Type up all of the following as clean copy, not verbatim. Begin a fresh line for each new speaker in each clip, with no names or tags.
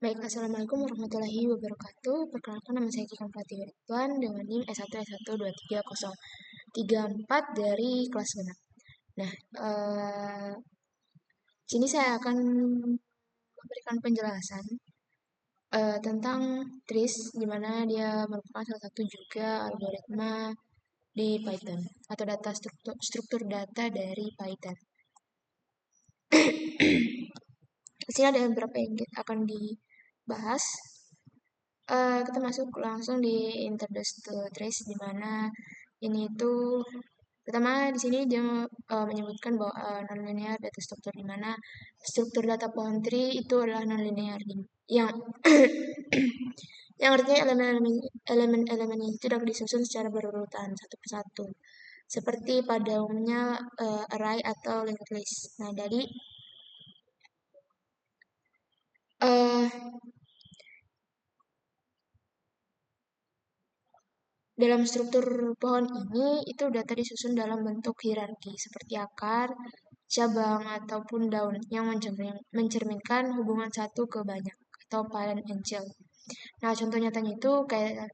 Baik, Assalamualaikum warahmatullahi wabarakatuh. Perkenalkan nama saya Kikang Pratiwi Ridwan dengan NIM S1S1230334 dari kelas 6. Nah, sini saya akan memberikan penjelasan tentang TRIS, di mana dia merupakan salah satu juga algoritma di Python atau struktur data dari Python. Di sini ada beberapa yang akan dibahas. Kita masuk langsung di introduce to trace, di mana ini itu pertama di sini dia menyebutkan bahwa nonlinear data structure, di mana struktur data pohon tree itu adalah nonlinear yang yang artinya elemen-elemennya itu dapat disusun secara berurutan satu persatu seperti pada umumnya array atau linked list. Nah, dari uh, dalam struktur pohon ini, itu data disusun dalam bentuk hierarki, seperti akar, cabang, ataupun daun, yang mencerminkan hubungan satu ke banyak, atau parent and child. Nah, contoh nyatanya itu kayak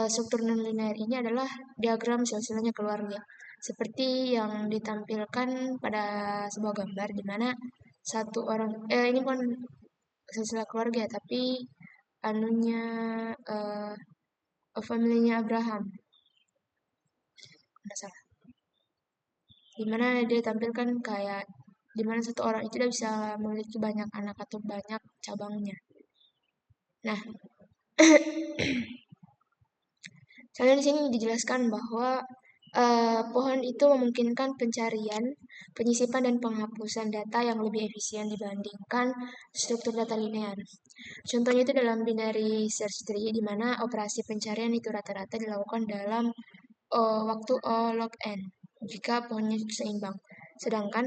struktur nonlinear ini adalah diagram silsilahnya keluarga, seperti yang ditampilkan pada sebuah gambar, di mana satu orang, ini bukan silsilah keluarga, tapi anunya, family-nya Abraham. Nggak salah. Dimana dia tampilkan kayak dimana satu orang itu dia bisa memiliki banyak anak atau banyak cabangnya. Nah, soalnya di sini dijelaskan bahwa pohon itu memungkinkan pencarian, penyisipan, dan penghapusan data yang lebih efisien dibandingkan struktur data linear. Contohnya itu dalam binary search tree, di mana operasi pencarian itu rata-rata dilakukan dalam waktu O log n jika pohonnya seimbang. Sedangkan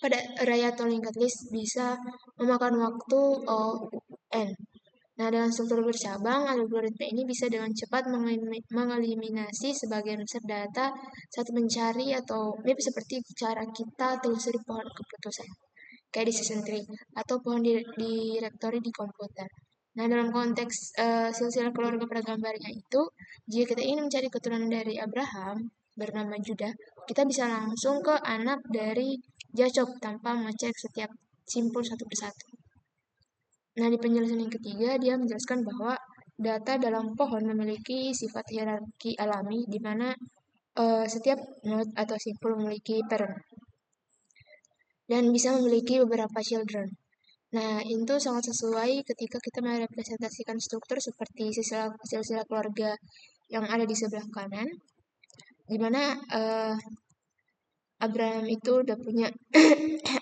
pada array atau linked list bisa memakan waktu n. Nah, dengan struktur bercabang, algoritma ini bisa dengan cepat mengeliminasi sebagian besar data saat mencari, atau mirip seperti cara kita telusuri pohon keputusan, kayak di season tree, atau pohon direktori di komputer. Nah, dalam konteks silsilah keluarga pada gambarnya itu, jika kita ingin mencari keturunan dari Abraham bernama Judah, kita bisa langsung ke anak dari Jacob tanpa mengecek setiap simpul satu persatu. Nah, di penjelasan yang ketiga, dia menjelaskan bahwa data dalam pohon memiliki sifat hierarki alami, di mana setiap node atau simpul memiliki parent dan bisa memiliki beberapa children. Nah, itu sangat sesuai ketika kita merepresentasikan struktur seperti silsilah keluarga yang ada di sebelah kanan, di mana Abraham itu udah punya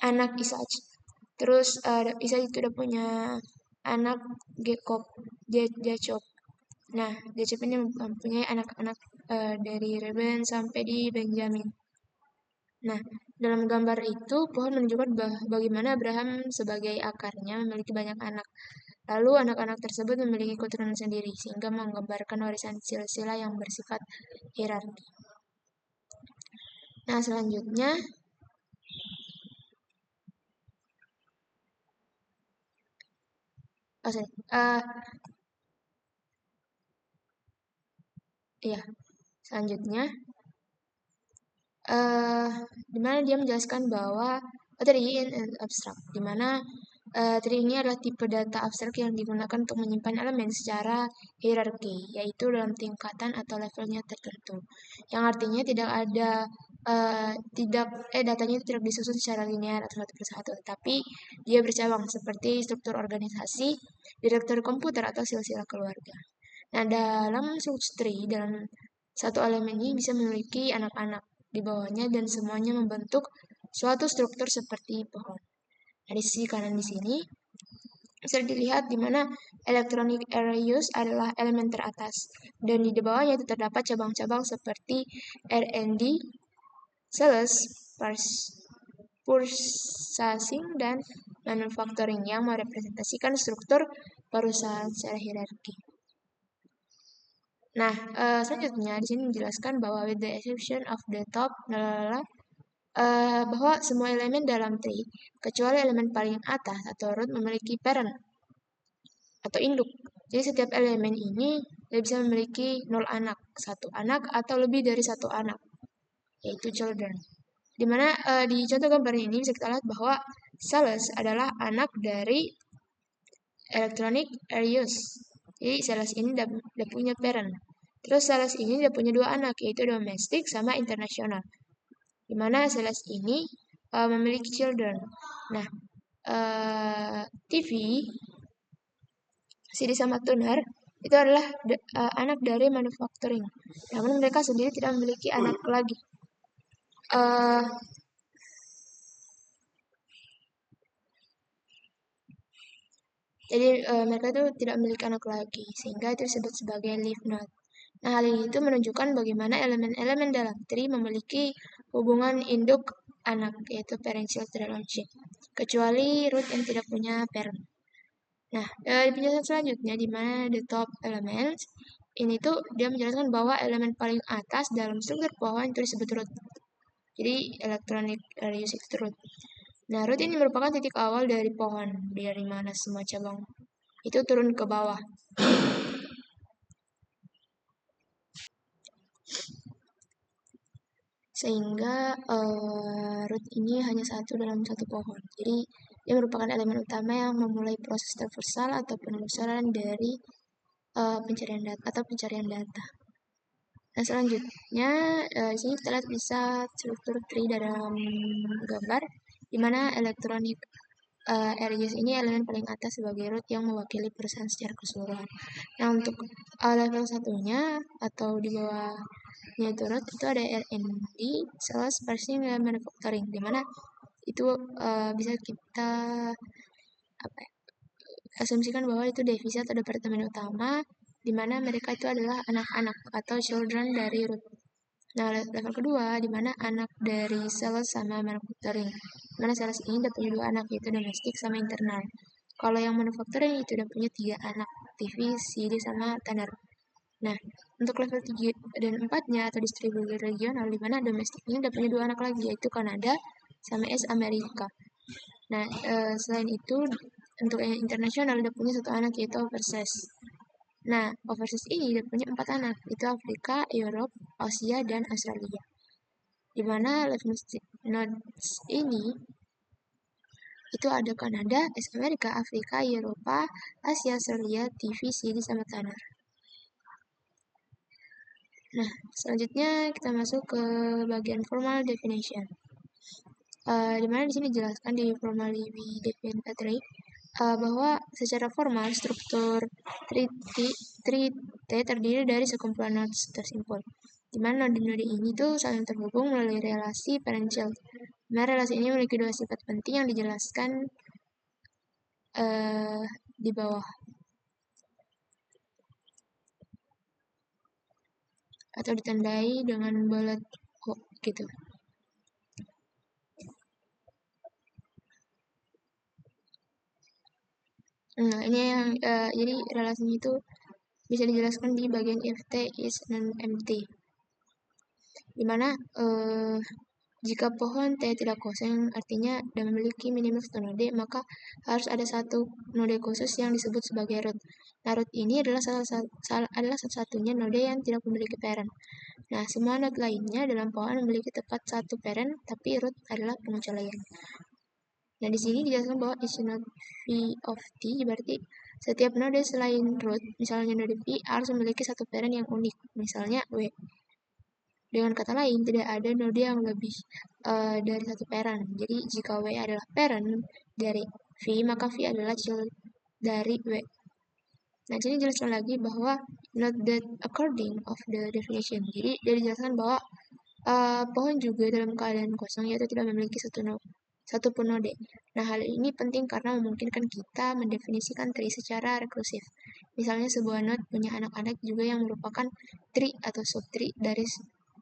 anak Ishak. Terus Ishak itu udah punya anak Jacob. Nah, Jacob ini mempunyai anak-anak dari Reuben sampai di Benjamin. Nah, dalam gambar itu, pohon menunjukkan bagaimana Abraham sebagai akarnya memiliki banyak anak. Lalu anak-anak tersebut memiliki keturunan sendiri, sehingga menggambarkan warisan silsilah yang bersifat hierarki. Nah, selanjutnya, selanjutnya, di mana dia menjelaskan bahwa tree and abstract, di mana tree ini adalah tipe data abstrak yang digunakan untuk menyimpan elemen secara hierarki, yaitu dalam tingkatan atau levelnya tertentu, yang artinya tidak ada datanya itu tidak disusun secara linear atau satu persatu, tapi dia bercabang seperti struktur organisasi, direktori komputer, atau silsilah keluarga. Nah, dalam struktur tree, dalam satu elemen ini bisa memiliki anak-anak di bawahnya dan semuanya membentuk suatu struktur seperti pohon. Nah, di sisi kanan di sini bisa dilihat di mana electronic arrays adalah elemen teratas, dan di bawahnya itu terdapat cabang-cabang seperti R&D, sales, purchasing, dan manufacturing yang merepresentasikan struktur perusahaan secara hierarki. Nah, selanjutnya di sini menjelaskan bahwa with the exception of the top, bahwa semua elemen dalam tree, kecuali elemen paling atas atau root memiliki parent atau induk. Jadi setiap elemen ini dia bisa memiliki 0 anak, 1 anak atau lebih dari 1 anak, yaitu children. Dimana di contoh gambar ini bisa kita lihat bahwa Sales adalah anak dari Electronic Arius. Jadi Sales ini udah punya parent. Terus Sales ini udah punya 2 anak, yaitu domestic sama internasional. Dimana Sales ini memiliki children. Nah, TV, CD sama tuner itu adalah anak dari manufacturing. Namun mereka sendiri tidak memiliki anak lagi. Jadi mereka itu tidak memiliki anak lagi, sehingga itu disebut sebagai leaf node. Nah, hal ini itu menunjukkan bagaimana elemen-elemen dalam tree memiliki hubungan induk anak, yaitu parent-child relationship, kecuali root yang tidak punya parent. Nah, di penjelasan selanjutnya, di mana the top elements, ini tuh dia menjelaskan bahwa elemen paling atas dalam struktur pohon itu disebut root. Jadi, electronic usage root. Nah, root ini merupakan titik awal dari pohon, dari mana semua cabang itu turun ke bawah. Sehingga root ini hanya satu dalam satu pohon. Jadi, dia merupakan elemen utama yang memulai proses traversal atau penelusuran dari pencarian data. Nah, selanjutnya di sini kita lihat bisa struktur tree dalam gambar, di mana electronic areas ini elemen paling atas sebagai root yang mewakili perusahaan secara keseluruhan. Nah, untuk level satunya atau di bawahnya itu root itu ada R&D, sales, parsing, dan manufacturing, di mana itu bisa kita asumsikan bahwa itu divisi atau departemen utama, di mana mereka itu adalah anak-anak atau children dari root. Nah, level kedua, di mana anak dari sales sama manufacturing. Di mana sales ini udah punya 2 anak, yaitu domestik sama internal. Kalau yang manufacturing itu udah punya 3 anak, TV, CD, sama tanner. Nah, untuk level 3 dan 4-nya atau distribusi regional, di mana domestik ini udah punya 2 anak lagi, yaitu Kanada sama Amerika. Nah, selain itu, untuk yang internasional udah punya 1 anak, yaitu overseas. Nah, overseas ini udah punya 4 anak, itu Afrika, Europe, Asia, dan Australia. Di mana level nodes ini itu ada Kanada, Amerika, Afrika, Eropa, Asia, Australia, TV, CD, sama tanah. Nah, selanjutnya kita masuk ke bagian formal definition. Dimana di sini dijelaskan di formally we define a tree bahwa secara formal struktur tree T terdiri dari sekumpulan nodes tersimpul. Di mana node-node ini tuh saling terhubung melalui relasi parent-child. Nah, relasi ini memiliki 2 sifat penting yang dijelaskan di bawah. Atau ditandai dengan bullet gitu. Nah, ini yang jadi relasinya itu bisa dijelaskan di bagian if T is non-empty. Dimana jika pohon T tidak kosong, artinya dan memiliki minimal 1 node, maka harus ada 1 node khusus yang disebut sebagai root. Nah, root ini adalah satu-satunya node yang tidak memiliki parent. Nah, semua node lainnya dalam pohon memiliki tepat 1 parent, tapi root adalah pengecualian. Nah, di sini dijelaskan bahwa each node V of T berarti setiap node selain root, misalnya node V, harus memiliki 1 parent yang unik, misalnya W. Dengan kata lain, tidak ada node yang lebih dari 1 parent. Jadi, jika W adalah parent dari V, maka V adalah child dari W. Nah, jadi jelaskan lagi bahwa not that according of the definition. Jadi, dia dijelaskan bahwa pohon juga dalam keadaan kosong, yaitu tidak memiliki satu pun node. Nah, hal ini penting karena memungkinkan kita mendefinisikan tree secara rekursif. Misalnya sebuah node punya anak-anak juga yang merupakan tree atau subtree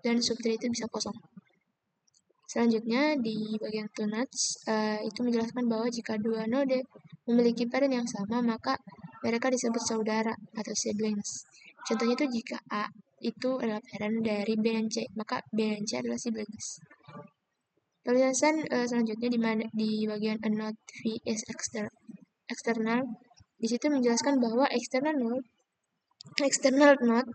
dan subtree itu bisa kosong. Selanjutnya di bagian two nodes itu menjelaskan bahwa jika 2 node memiliki parent yang sama, maka mereka disebut saudara atau siblings. Contohnya itu jika A itu adalah parent dari B dan C, maka B dan C adalah siblings. Penjelasan selanjutnya di bagian a node v is external. Di situ menjelaskan bahwa external node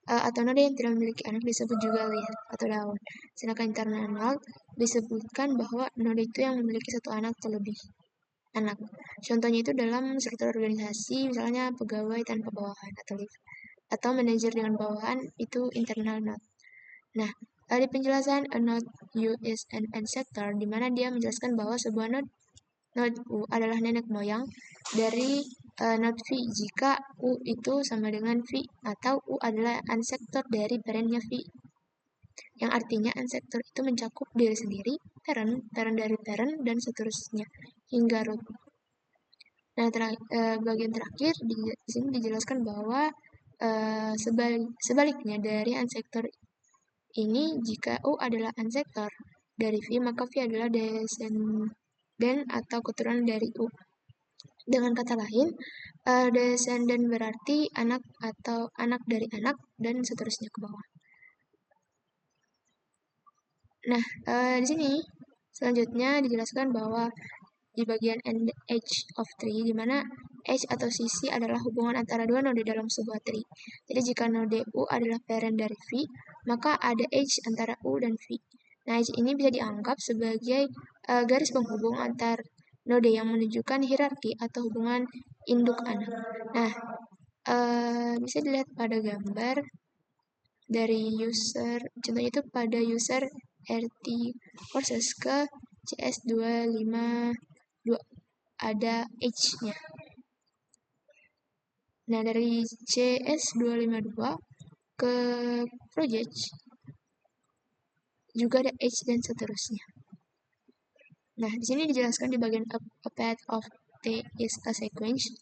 atau node yang tidak memiliki anak disebut juga leaf atau daun. Sedangkan internal node disebutkan bahwa node itu yang memiliki satu anak atau lebih anak. Contohnya itu dalam struktur organisasi, misalnya pegawai tanpa bawahan atau leaf, atau manajer dengan bawahan itu internal node. Nah, di penjelasan a node U is an ancestor, di mana dia menjelaskan bahwa sebuah node U adalah nenek moyang dari node V jika U itu sama dengan V atau U adalah ancestor dari parentnya V. Yang artinya ancestor itu mencakup diri sendiri, parent dari parent, dan seterusnya hingga root. Nah, bagian terakhir di sini dijelaskan bahwa sebaliknya dari ancestor ini, jika U adalah ancestor dari V, maka V adalah descendant atau keturunan dari U. Dengan kata lain, descendant berarti anak atau anak dari anak dan seterusnya ke bawah. Nah, di sini selanjutnya dijelaskan bahwa di bagian edge of tree, di mana edge atau sisi adalah hubungan antara dua node dalam sebuah tree. Jadi jika node U adalah parent dari V, maka ada edge antara U dan V. Nah, edge ini bisa dianggap sebagai garis penghubung antar node yang menunjukkan hierarki atau hubungan induk anak. Nah, bisa dilihat pada gambar dari user, contohnya itu pada user RT courses ke CS252 ada H-nya. Nah, dari CS252 ke project juga ada H dan seterusnya. Nah, di sini dijelaskan di bagian a path of T is a sequence.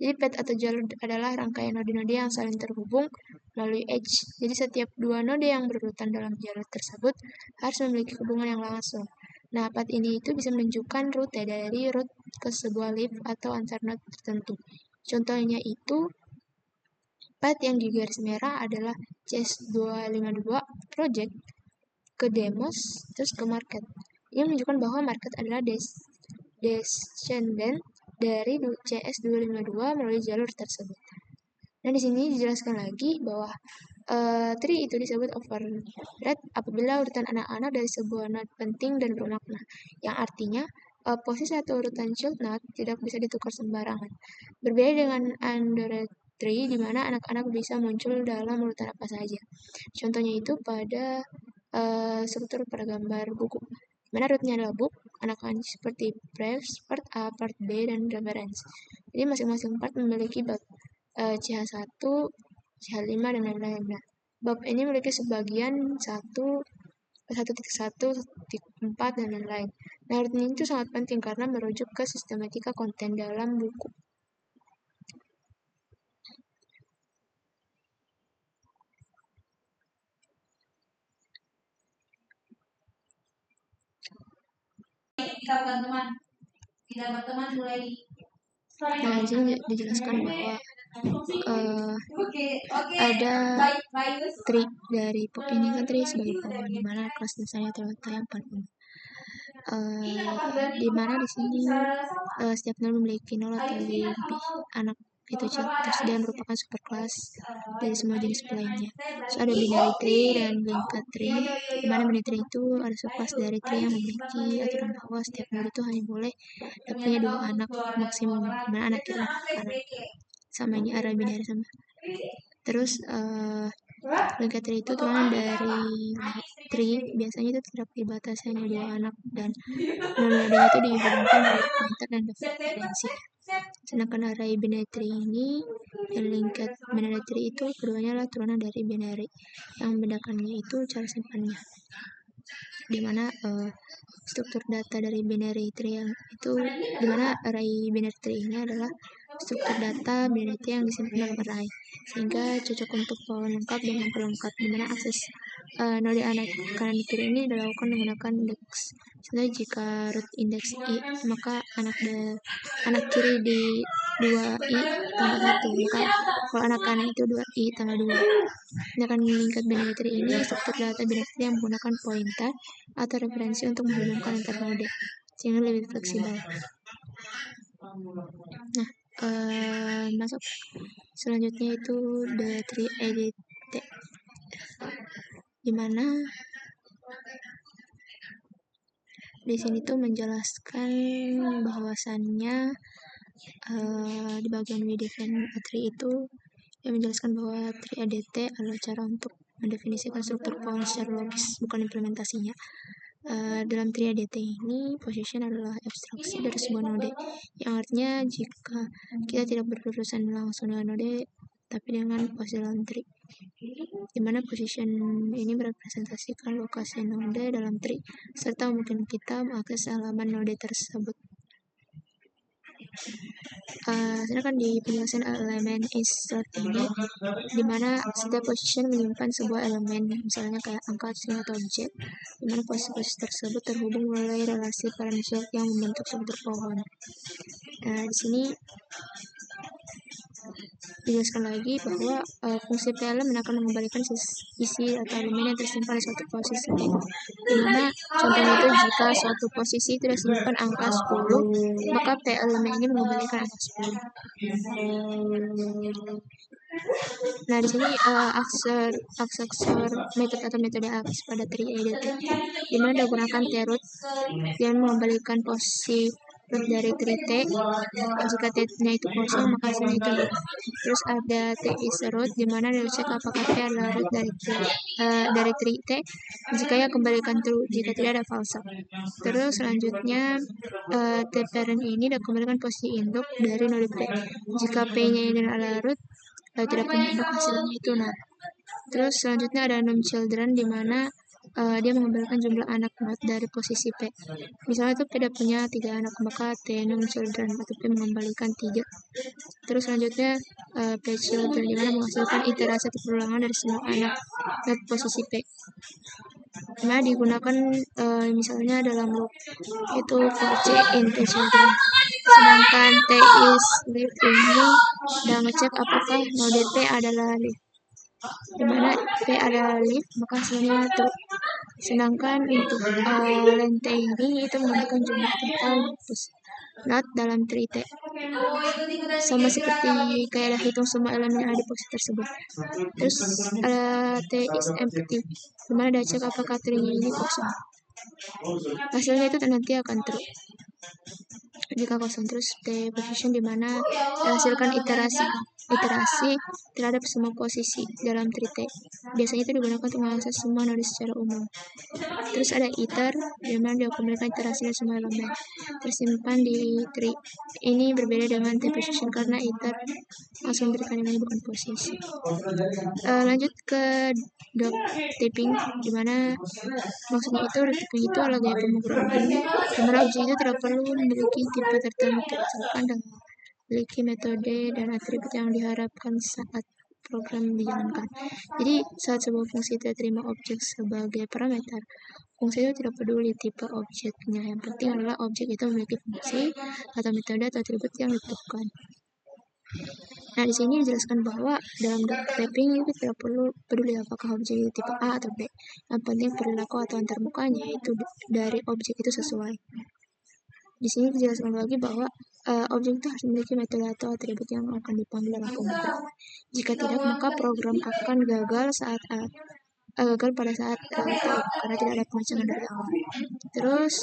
Jadi path atau jalur adalah rangkaian node-node yang saling terhubung melalui edge. Jadi setiap dua node yang berurutan dalam jalur tersebut harus memiliki hubungan yang langsung. Nah, path ini itu bisa menunjukkan rute dari root ke sebuah leaf atau antar node tertentu. Contohnya itu path yang di garis merah adalah CS252 project ke demos terus ke market. Ini menunjukkan bahwa market adalah descendant dari CS252 melalui jalur tersebut. Nah, di sini dijelaskan lagi bahwa tree itu disebut overbred apabila urutan anak-anak dari sebuah node penting dan bermakna, yang artinya posisi atau urutan child node tidak bisa ditukar sembarangan. Berbeda dengan under tree, di mana anak-anak bisa muncul dalam urutan apa saja. Contohnya itu pada struktur pada gambar buku, mana rootnya adalah book, anak-anak seperti pref, part A, part B, dan reference. Jadi masing-masing part memiliki bab CH1, CH5, dan lain-lain. Nah, bab ini memiliki sebagian 1.1.4, dan lain-lain. Nah, root ini itu sangat penting karena merujuk ke sistematika konten dalam buku. Nah, di sini dijelaskan bahwa ada trik dari pop ini kan trik sebagai pohon, di mana kelas dasarnya terletak yang paling di mana di sini setiap node memiliki 0 atau lebih anak itu terus dia merupakan superclass dari semua jenis lainnya. So, ada binary tree dan linked tree, di mana binary tree itu ada subclass dari tree yang memiliki aturan bahwa setiap node itu hanya boleh punya 2 anak maksimum, di mana anak itu anak sama ini array binary sama. Terus linked tree itu turunan dari tree, biasanya itu tidak dibatasi hanya 2 anak, dan node-nodenya itu dihubungkan melalui pointer dan referensi. Sedangkan array binary tree ini dan linked binary tree itu keduanya adalah turunan dari binary. Yang membedakannya itu cara simpannya, dimana struktur data dari binary tree yang itu, dimana array binary tree ini adalah struktur data binary tree yang disimpan dalam array, sehingga cocok untuk pohon lengkap dengan pelengkap, dimana akses node anak kanan kiri ini dilakukan menggunakan indeks. Misalnya jika root indeks i, maka anak kiri di 2i tambah 1, maka kalau anak kanan itu 2i tambah 2. Ini akan meningkat binary ini struktur data binary yang menggunakan pointer atau referensi untuk menghubungkan antar node, sehingga lebih fleksibel. Nah, masuk selanjutnya itu the tree ADT, dimana di sini tuh menjelaskan bahwasannya di bagian we define a tree itu yang menjelaskan bahwa tree ADT adalah cara untuk mendefinisikan struktur pohon secara logis, bukan implementasinya. Dalam tree ADT ini, position adalah abstraksi dari sebuah node, yang artinya jika kita tidak berurusan langsung dengan node, tapi dengan posisi dalam tree, dimana position ini merepresentasikan lokasi node dalam tree, serta memungkinkan kita mengakses halaman node tersebut. Sedangkan di penjelasan elemen insert ini, dimana setiap position menyimpan sebuah elemen, misalnya kayak angka, string, atau objek, dimana posisi-posisi tersebut terhubung melalui relasi parent-child yang membentuk struktur pohon. Di sini dijelaskan lagi bahwa fungsi plm akan mengembalikan isi atau elemen yang tersimpan di suatu posisi, dimana contohnya itu jika suatu posisi tidak simpan angka 10, maka plm ini mengembalikan angka 10. Nah, di sini aksesor metode atau metode akses pada tree ADT, dimana digunakan troot yang mengembalikan posisi root dari tree T. Jika T-nya itu kosong, maka hasilnya itu root. Terus ada T is root, dimana dicek apakah T adalah root dari tree T. Jika ya, kembalikan true. Jika tidak, ada false. Terus selanjutnya T parent ini dikembalikan posisi induk dari node P. Jika P-nya ini adalah root, tidak punya induk, hasilnya itu nol. Terus selanjutnya ada num children, di mana dia mengembalikan jumlah anak node dari posisi P. Misalnya itu tidak punya 3 anak, maka T num children atau P mengembalikan 3. Terus selanjutnya P children, di mana menghasilkan iterasi atau perulangan dari semua anak node posisi P. Nah, digunakan misalnya dalam loop itu for C in P children. Sedangkan T is leaf ini sudah ngecek apakah node P adalah leaf, dimana P adalah leaf, maka hasilnya true. Sedangkan untuk len T ini itu menentukan jumlah total node dalam tree T, sama seperti kayak hitung semua elemen yang ada di posisi tersebut. Terus T is empty, dimana dia cek apakah tree ini kosong, hasilnya itu nanti akan true jika kosong. Terus T position, dimana dihasilkan iterasi terhadap semua posisi dalam tree T. Biasanya itu digunakan untuk mengakses semua node secara umum. Terus ada iter, dimana dia kembalikan iterasi dari semua elemen tersimpan di tree. Ini berbeda dengan T position karena iter langsung memberikan nilai, bukan posisi. Lanjut ke dog typing, dimana maksudnya itu typing itu adalah gaya pemrograman dimana objek itu tidak perlu memiliki tipe tertentu asalkan dengan memiliki metode dan atribut yang diharapkan saat program dijalankan. Jadi saat sebuah fungsi terima objek sebagai parameter, fungsi itu tidak peduli tipe objeknya, yang penting adalah objek itu memiliki fungsi atau metode atau atribut yang ditentukan. Nah, di sini dijelaskan bahwa dalam data typing itu tidak perlu peduli apakah objek itu tipe A atau B. Yang penting perilaku atau antarmukanya itu dari objek itu sesuai. Di sini dijelaskan lagi bahwa objek itu harus memiliki metode atau atribut yang akan dipanggil dalam program. Jika tidak, maka program akan gagal pada saat type karena tidak ada pengecangan dari awal. Terus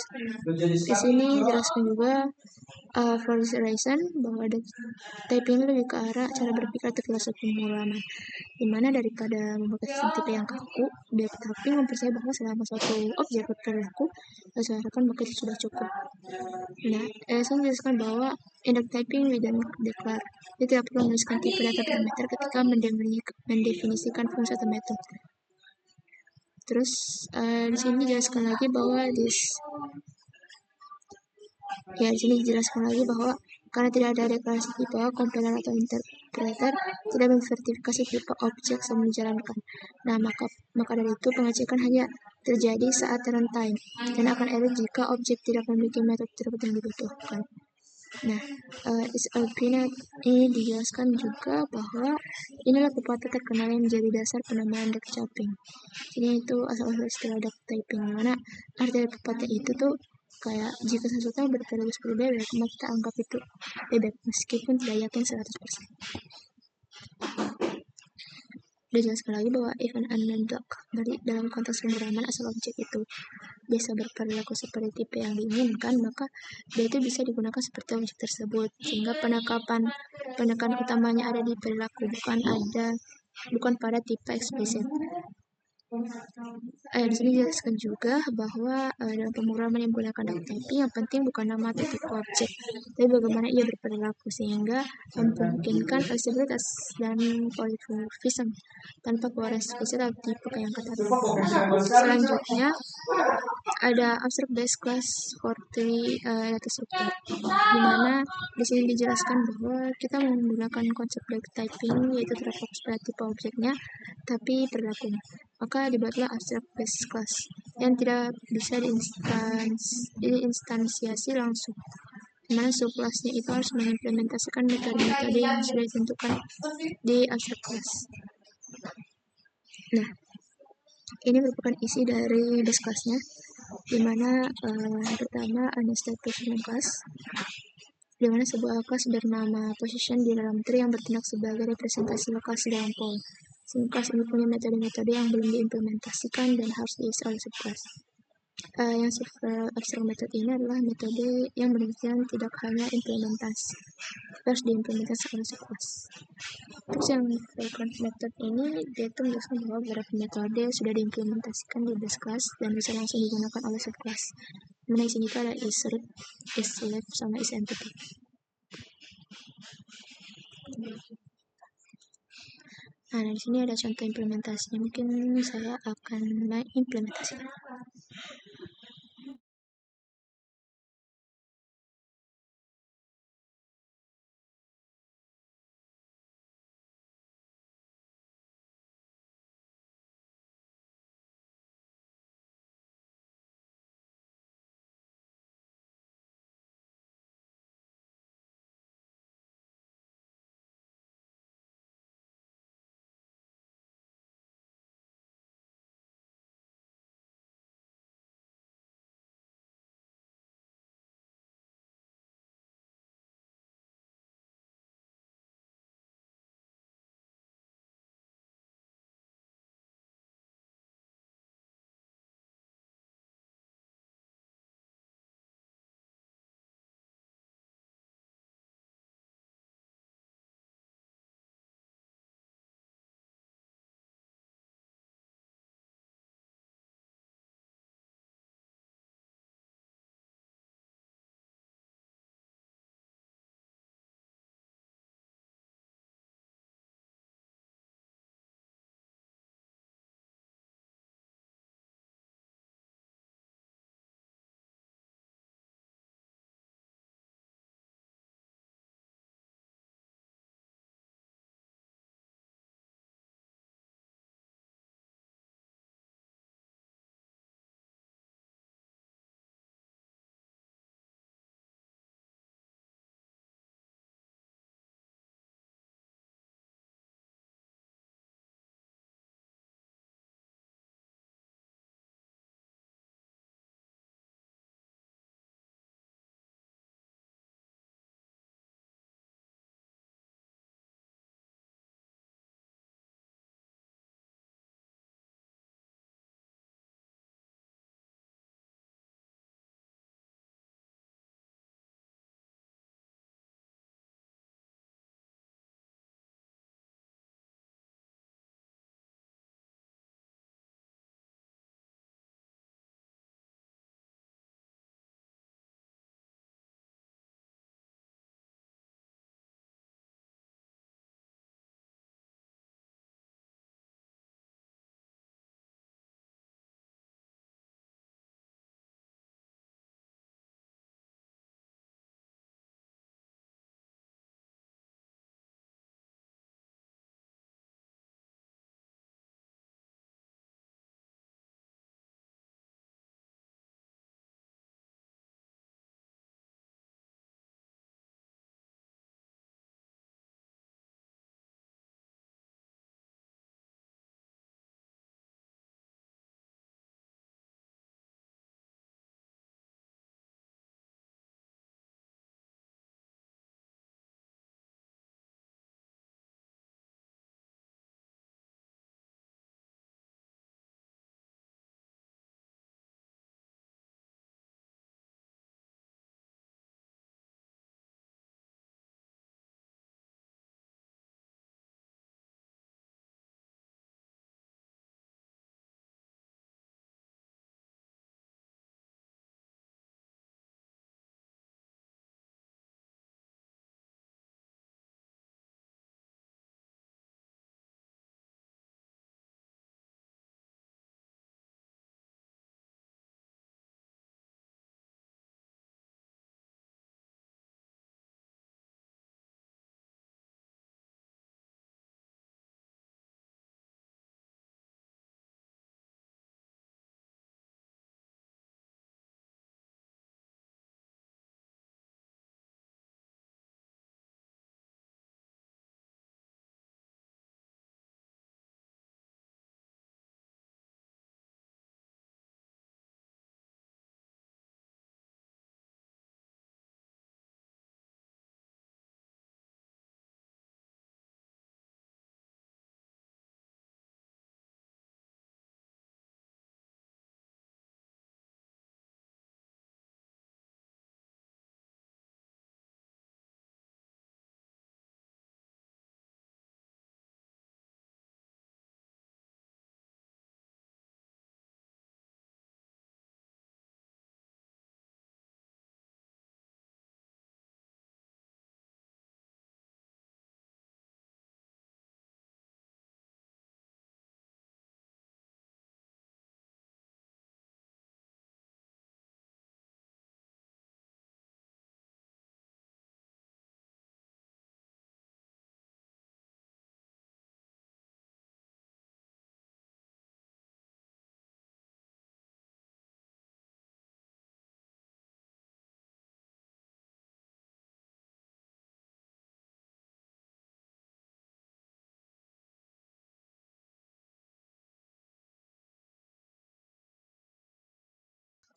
di sini dijelaskan juga for this reason bahwa typing lebih ke arah cara berpikir atau filosofi pemrograman, dimana daripada membuat sistem tipe yang kaku, dia typing mempercayai bahwa selama suatu objek berperilaku sesuai harapan, maka itu sudah cukup. Nah, saya menjelaskan bahwa in typing we don't declare, dia tidak perlu menuliskan tipe data parameter ketika mendefinisikan fungsi atau metode. Terus di sini dijelaskan lagi bahwa di sini dijelaskan lagi bahwa karena tidak ada deklarasi tipe, compiler atau operator tidak memverifikasi tipe objek sebelum dijalankan. Nah, maka dari itu pengecekan hanya terjadi saat runtime dan akan error jika objek tidak memiliki metode tertentu yang dibutuhkan. Nah, is Alpina ini dijelaskan juga bahwa inilah pepatah terkenal yang menjadi dasar penamaan duck typing. Jadi itu asal-usul istilah duck typing, mana arti dari pepatah itu tuh kayak jika sesuatu berperilaku seperti bebek, maka kita anggap itu bebek meskipun tidak yakin 100%. Dijelaskan lagi bahwa if an unknown duck dalam konteks pemrograman asal objek itu biasa berperilaku seperti tipe yang diinginkan, maka dia itu bisa digunakan seperti objek tersebut, sehingga penekanan utamanya ada di perilaku, bukan pada tipe eksplisit. Di sini dijelaskan juga bahwa dalam pemrograman yang menggunakan duck typing, yang penting bukan nama atau tipe objek, tapi bagaimana ia berperilaku, sehingga memungkinkan fleksibilitas dan polimorfisme tanpa keluaran eksplisit atau tipe yang ketat. Selanjutnya ada abstract base class for three data structure, di mana di sini dijelaskan bahwa kita menggunakan konsep duck typing yaitu tidak fokus pada tipe objeknya tapi perilakunya. Maka dibuatlah abstract base class yang tidak bisa diinstansiasi langsung, di mana subclassnya itu harus mengimplementasikan metode-metode yang sudah ditentukan di abstract class. Nah, ini merupakan isi dari base classnya, di mana pertama unested position class, di mana sebuah kelas bernama position di dalam tree yang bertindak sebagai representasi lokasi dalam pool. Kelas ini punya metode-metode yang belum diimplementasikan dan harus diisi oleh subclass. Yang abstract method ini adalah metode yang benar tidak hanya implementasi, harus diimplementasikan oleh subclass. Terus yang frequent method ini dia itu menjelaskan bahwa beberapa metode sudah diimplementasikan di base class dan bisa langsung digunakan oleh subclass. Mana di sini itu ada isRoot, isLab, sama isEntity. Nah, di sini ada contoh implementasinya. Mungkin saya akan mengimplementasikan.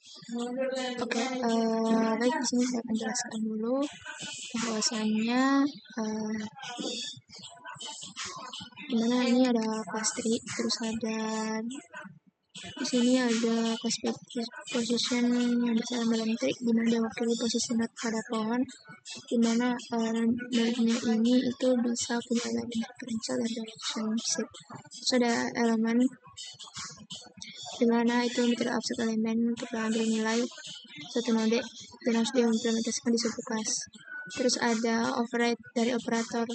Oke, baik di sini saya akan jelaskan dulu bahwasannya dimana ini ada pastry, terus ada di sini ada position yang berjalan dalam trik di mana diwakili posisi not pada pohon, di mana notnya ini itu bisa punya elemen differential dan relationship. Terus ada elemen di mana itu tidak abstrak elemen untuk mengambil nilai satu node dan harus diimplementasikan di suatu kelas. Terus ada override dari operator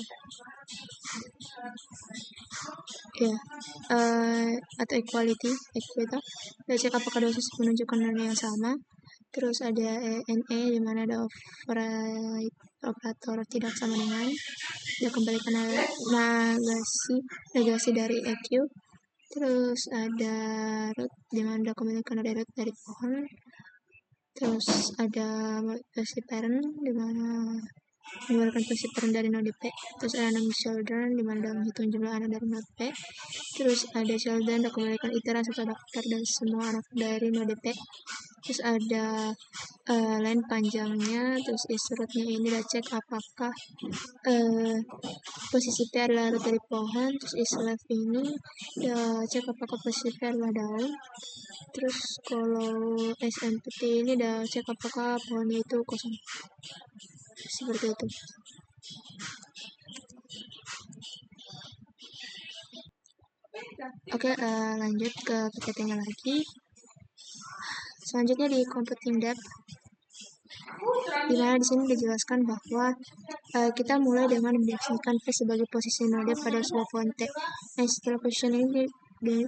ya atau equality kita cek apakah dosis menunjukkan nilai yang sama. Terus ada NE di mana ada override operator tidak sama dengan dia kembalikan negasi dari EQ. Terus ada root di mana dia kembalikan dari root dari pohon. Terus ada posisi parent di mana mengeluarkan posisi parent dari node P. Terus ada name children di mana menghitung jumlah anak dari node P. Terus ada children dan kembalikan iterasi atau daftar dari semua anak dari node P. Terus ada line panjangnya. Terus rootnya ini kita cek apakah posisi P adalah root dari pohon. Terus left ini ya cek apakah posisi P adalah daun. Terus kalau SMPT ini udah cek apakah pohonnya itu kosong. Seperti itu. Oke, lanjut ke PPT-nya lagi. Selanjutnya di computing depth, dimana di sini dijelaskan bahwa kita mulai dengan mendefinisikan P sebagai posisi node pada sebuah pohon T. Nah, setelah position ini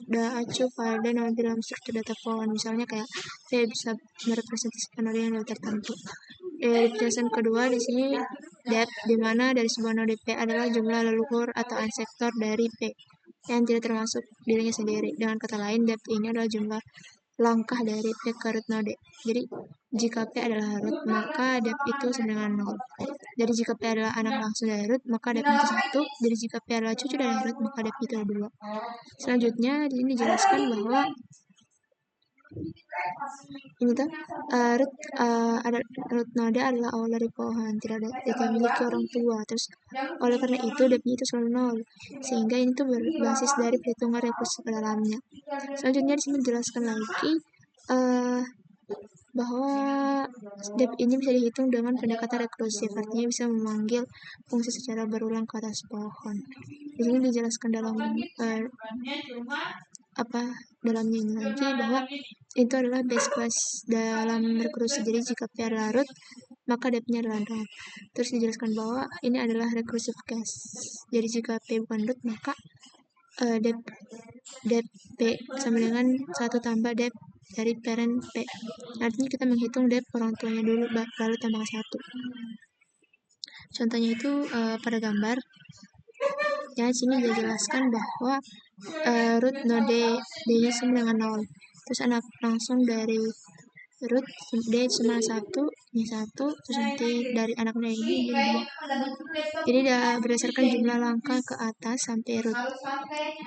diacu pada node dalam struktur data pohon, misalnya kayak P bisa merepresentasikan node yang tertentu. Di penjelasan kedua di sini depth, di mana dari sebuah node P adalah jumlah leluhur atau ancestor dari P yang tidak termasuk dirinya sendiri. Dengan kata lain, depth ini adalah jumlah langkah dari P ke root node. Jadi, jika P adalah root, maka depth itu sama dengan 0. Jadi, jika P adalah anak langsung dari root, maka depth itu 1. Jadi, jika P adalah cucu dari root, maka depth itu 2. Selanjutnya, di sini dijelaskan bahwa ini tuh root node adalah awal dari pohon, tidak dimiliki orang tua. Terus oleh karena itu depth-nya itu selalu 0, sehingga ini tuh berbasis dari perhitungan rekursif ke dalamnya. Selanjutnya di sini dijelaskan lagi bahwa depth ini bisa dihitung dengan pendekatan rekursif, artinya bisa memanggil fungsi secara berulang ke atas pohon. Di sini dijelaskan dalamnya ini lagi bahwa itu adalah base class dalam rekursi. Jadi jika P adalah root, maka depth-nya adalah 0. Terus dijelaskan bahwa ini adalah recursive case. Jadi jika P bukan root, maka depth P sama dengan 1 tambah depth dari parent P. Artinya kita menghitung depth orang tuanya dulu, lalu tambah 1. Contohnya itu pada gambar. Ya, sini dijelaskan bahwa root node D-nya sama dengan 0. Terus anak langsung dari root D sama 1, ini 1, terus nanti dari anaknya ini 2. Jadi berdasarkan jumlah langkah ke atas sampai root.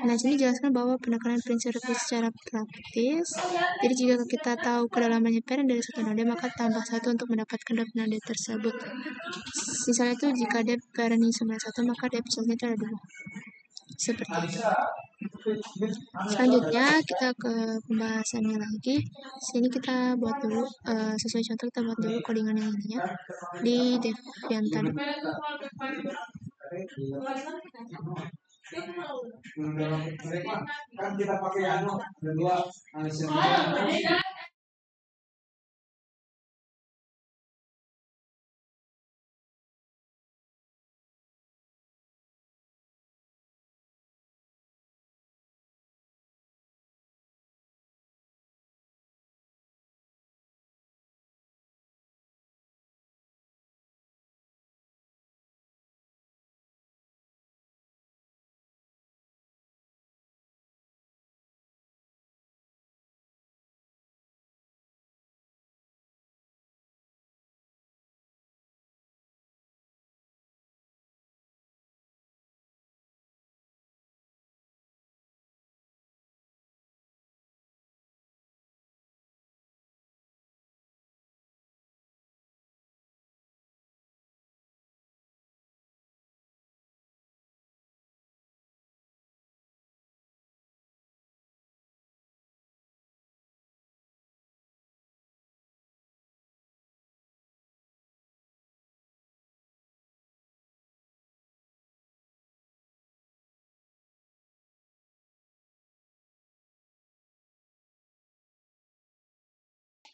Nah, sini jelaskan bahwa penekanan prinsip rekursif secara praktis. Jadi jika kita tahu kedalamannya parent dari satu node, maka tambah 1 untuk mendapatkan depth node tersebut. Misalnya itu jika depth parent ini sama 1, maka depth childnya itu ada 2. Seperti itu. Selanjutnya kita ke pembahasannya lagi. Sini kita buat dulu sesuai contoh, kita buat dulu codingan yang ininya di Devianthan. Kan kita pakai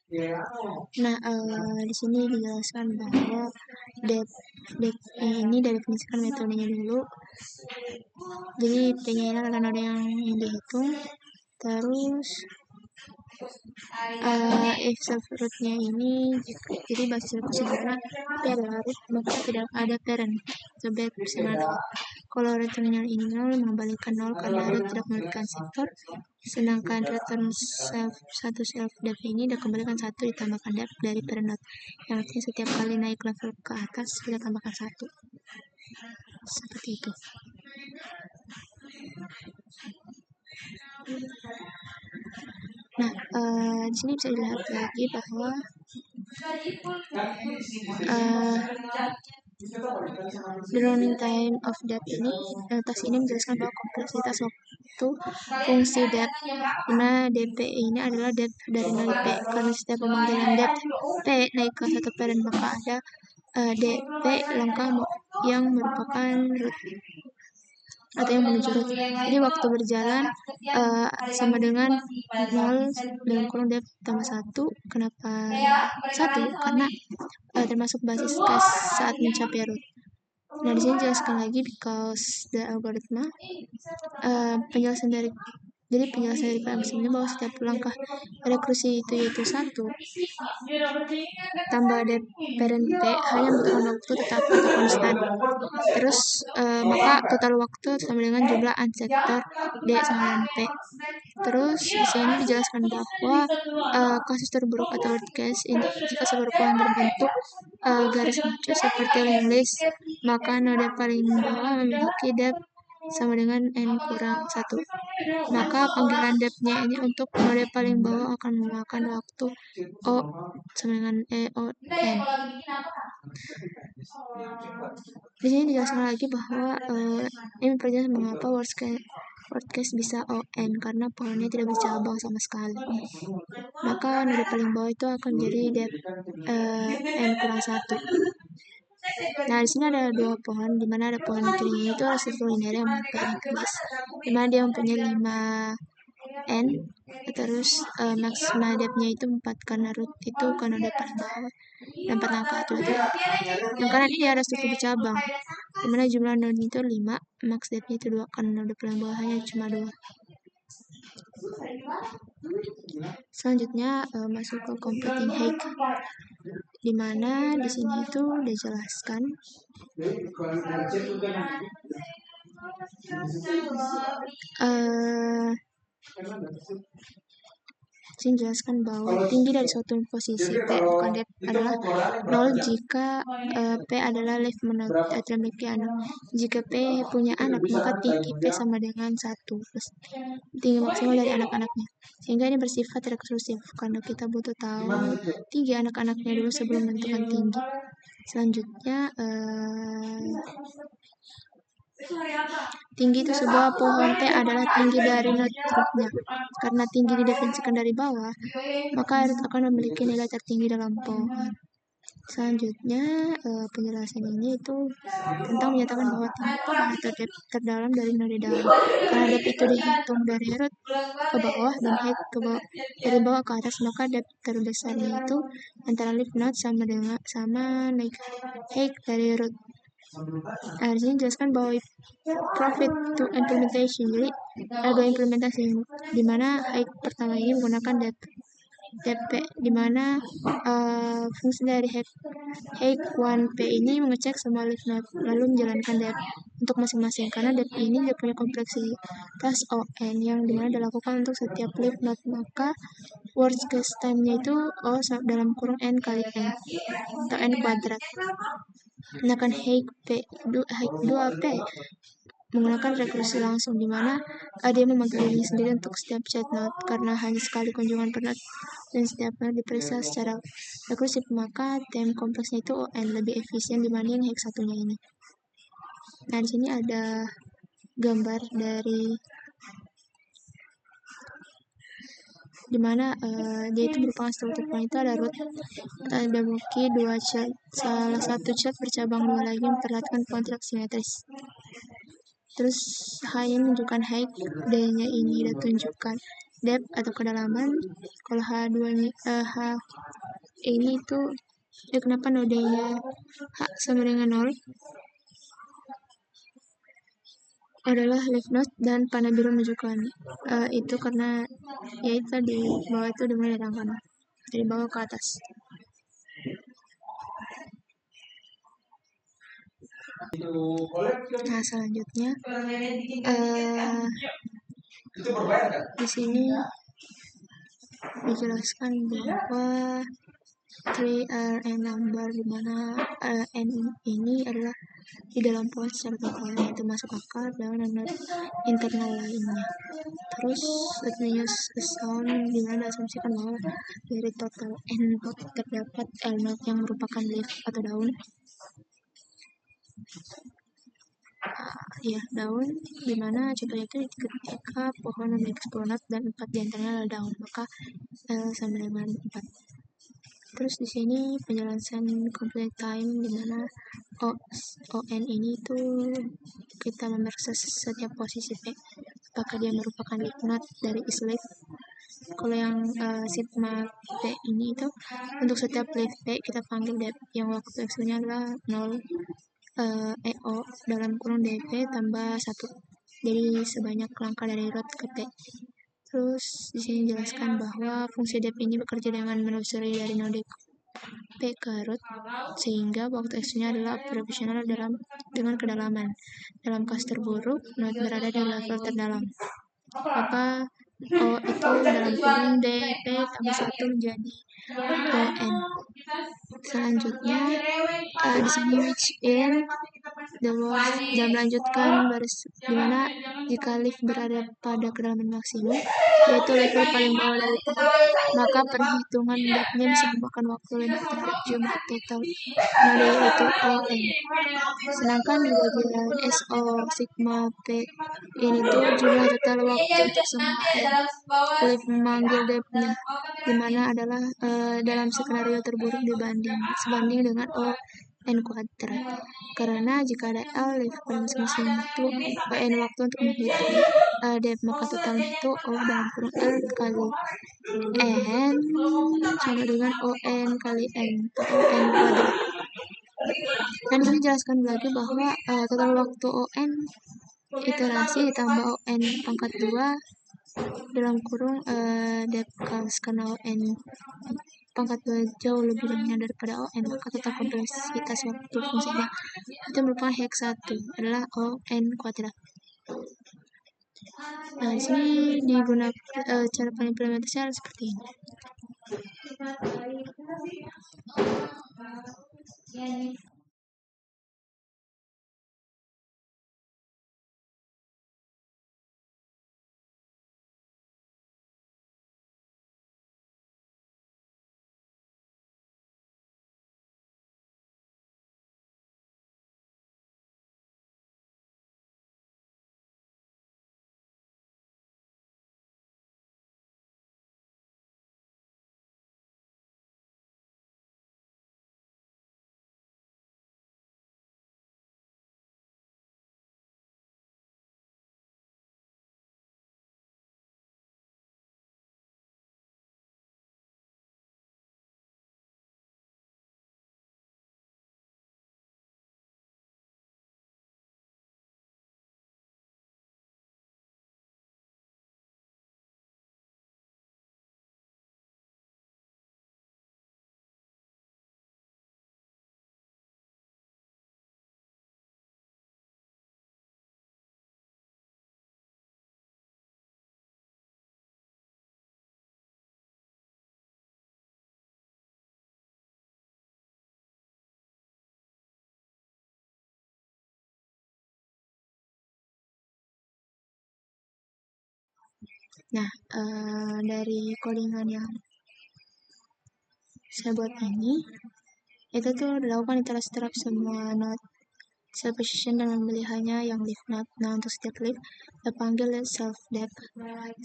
Nah, di sini dijelaskan bahwa depth ini didefinisikan metodenya dulu. Jadi P-nya ini adalah node yang dihitung. Terus if subrootnya ini jadi basis rekursif karena P adalah root maka tidak ada parent atau back sebenarnya. Kalau returnnya ini 0 mengembalikan 0 karena root tidak memiliki sektor, sedangkan return satu self depth ini dikembalikan 1 ditambahkan depth dari parent node, yang artinya setiap kali naik level ke atas kita tambahkan 1 seperti itu. Nah, di sini bisa dilihat lagi bahwa the running time of depth ini, notasi ini menjelaskan bahwa kompleksitas waktu fungsi depth, dimana dp ini adalah depth dari nol p. Karena setiap pemanggilan depth p naik ke satu parent maka ada dp langkah yang merupakan root atau yang menuju root. Jadi waktu berjalan sama dengan 0 dalam kurung depth tambah 1. Kenapa 1? Karena termasuk basis case saat mencapai root. Nah, di sini jelaskan lagi because the algorithm penjelasan dari PM sebelumnya bahwa setiap langkah rekursi itu yaitu 1 tambah depth parent P hanya membutuhkan waktu tetap atau konstan. Terus maka total waktu sama dengan jumlah unsektor D sama dengan P. Terus di sini dijelaskan bahwa kasus terburuk atau worst case ini jika sebuah pohon berbentuk garis lucu seperti link list, maka node paling bawah memiliki depth sama dengan n kurang 1. Maka panggilan depth-nya ini untuk node paling bawah akan memakan waktu O sama dengan O n. Di sini dijelaskan lagi bahwa ini memperjelas mengapa worst case bisa ON karena pohonnya tidak bercabang sama sekali. Maka node paling bawah itu akan jadi depth n kurang 1. Nah, di sini ada dua pohon, di mana ada pohon kirinya itu adalah struktur linear yang memiliki list, di mana dia mempunyai 5 n, terus maksima depth-nya itu 4 karena root itu karena node paling bawah dan 4 angka itu. Yang kanan ini ada struktur bercabang, di mana jumlah node itu 5, max depth-nya itu 2 karena node paling bawahnya cuma 2. Selanjutnya masuk ke computing height, di mana di sini itu dijelaskan sini jelaskan bahwa tinggi dari suatu posisi P bukan depth adalah 0 jika P adalah leaf node atau memiliki anak. Jika P punya anak maka tinggi P sama dengan 1 plus tinggi maksimal dari anak-anaknya, sehingga ini bersifat rekursif karena kita butuh tahu tinggi anak-anaknya dulu sebelum menentukan tinggi. Selanjutnya tinggi itu sebuah pohon P adalah tinggi dari node rootnya. Karena tinggi didefinisikan dari bawah, maka root akan memiliki nilai tertinggi dalam pohon. Selanjutnya penjelasan ini itu tentang menyatakan bahwa tinggi pohon atau depth terdalam dari node dalam. Karena depth itu dihitung dari root ke bawah dan height ke bawah, dari bawah ke atas, maka depth terbesarnya itu antara leaf node sama naik height dari root. Nah, di sini jelaskan bahwa profit to implementation. Jadi ada dua implementasi, di mana height pertama ini menggunakan dp, di mana fungsi dari height 1p ini mengecek semua leaf node lalu menjalankan depth untuk masing-masing, karena depth ini dia punya kompleksitas on yang dimana dilakukan untuk setiap leaf node, maka worst case time-nya itu O dalam kurung n kali n atau n kuadrat. Menggunakan height 2p menggunakan rekursi langsung, di mana dia memanggil dirinya sendiri untuk setiap child node karena hanya sekali kunjungan per node dan setiap node diperiksa secara rekursif, maka time kompleksnya itu ON lebih efisien dibanding hex satunya ini. Nah, di sini ada gambar dari dimana dia itu merupakan struktur pohon itu ada root, ada memiliki 2 child, salah satu child bercabang 2 lagi memperlihatkan pohon tidak simetris. Terus hanya menunjukkan height, D-nya ini ditunjukkan. depth atau kedalaman. Kalau H2 H ini itu kenapa nodenya H sama dengan 0 adalah left node dan panah biru menunjukkan itu karena ya itu di bawah itu dimulai dari kanan, dari bawah ke atas. Nah, selanjutnya di sini dijelaskan bahwa 3 are n number, di mana n ini adalah di dalam pohon secara total, yaitu masuk akal dan internal lainnya. Terus let me use a sound, di mana diasumsikan bahwa dari total n note terdapat l note yang merupakan leaf atau daun. Ya, daun, dimana contohnya itu ketika pohon memiliki 10 not dan 4 diantaranya adalah daun, maka sama dengan 4. Terus di sini penjelasan complete time, dimana ON ini tuh kita memeriksa setiap posisi P, apakah dia merupakan leaf node dari is leaf. Kalau yang sigma P ini itu untuk setiap leaf P kita panggil depth yang waktu X-nya adalah 0 EO dalam kurung DP tambah 1. Jadi sebanyak langkah dari root ke P. Terus di sini dijelaskan bahwa fungsi depth ini bekerja dengan menelusuri dari node P ke root, sehingga waktu X-nya adalah proporsional dengan kedalaman. Dalam kasus terburuk, node berada di level terdalam, maka O itu dalam kurung DP tambah 1 menjadi ON. Selanjutnya di sini which in the worst, dan melanjutkan baris dimana jika lift berada pada kedalaman maksimum, yaitu level paling bawah dari T, maka perhitungan depth-nya bisa memakan waktu lama terhadap jumlah total node yaitu ON. Sedangkan di bagian SO sigma P ini tuh jumlah total waktu untuk semua lift memanggil depth-nya, dimana adalah dalam skenario terburuk sebanding dengan n kuadrat. Karena jika ada L lift pada masing-masing waktu, n waktu untuk menghitung depth, maka totalnya itu O dalam kurung L kali n sama dengan ON kali n atau ON kuadrat. Dan ini jelaskan lagi bahwa total waktu ON iterasi ditambah ON pangkat 2 dalam kurung depth karena ON pangkat 2 jauh lebih dominan daripada ON, maka total kompleksitas waktu fungsinya itu merupakan hex 1 adalah ON kuadrat. Nah, di sini digunakan cara pengimplementasinya seperti ini. Nah, dari codingan yang saya buat ini, itu tuh dilakukan iterasi terhadap semua node self position dan memilihannya yang leaf node. Nah, untuk setiap leaf kita panggil self depth,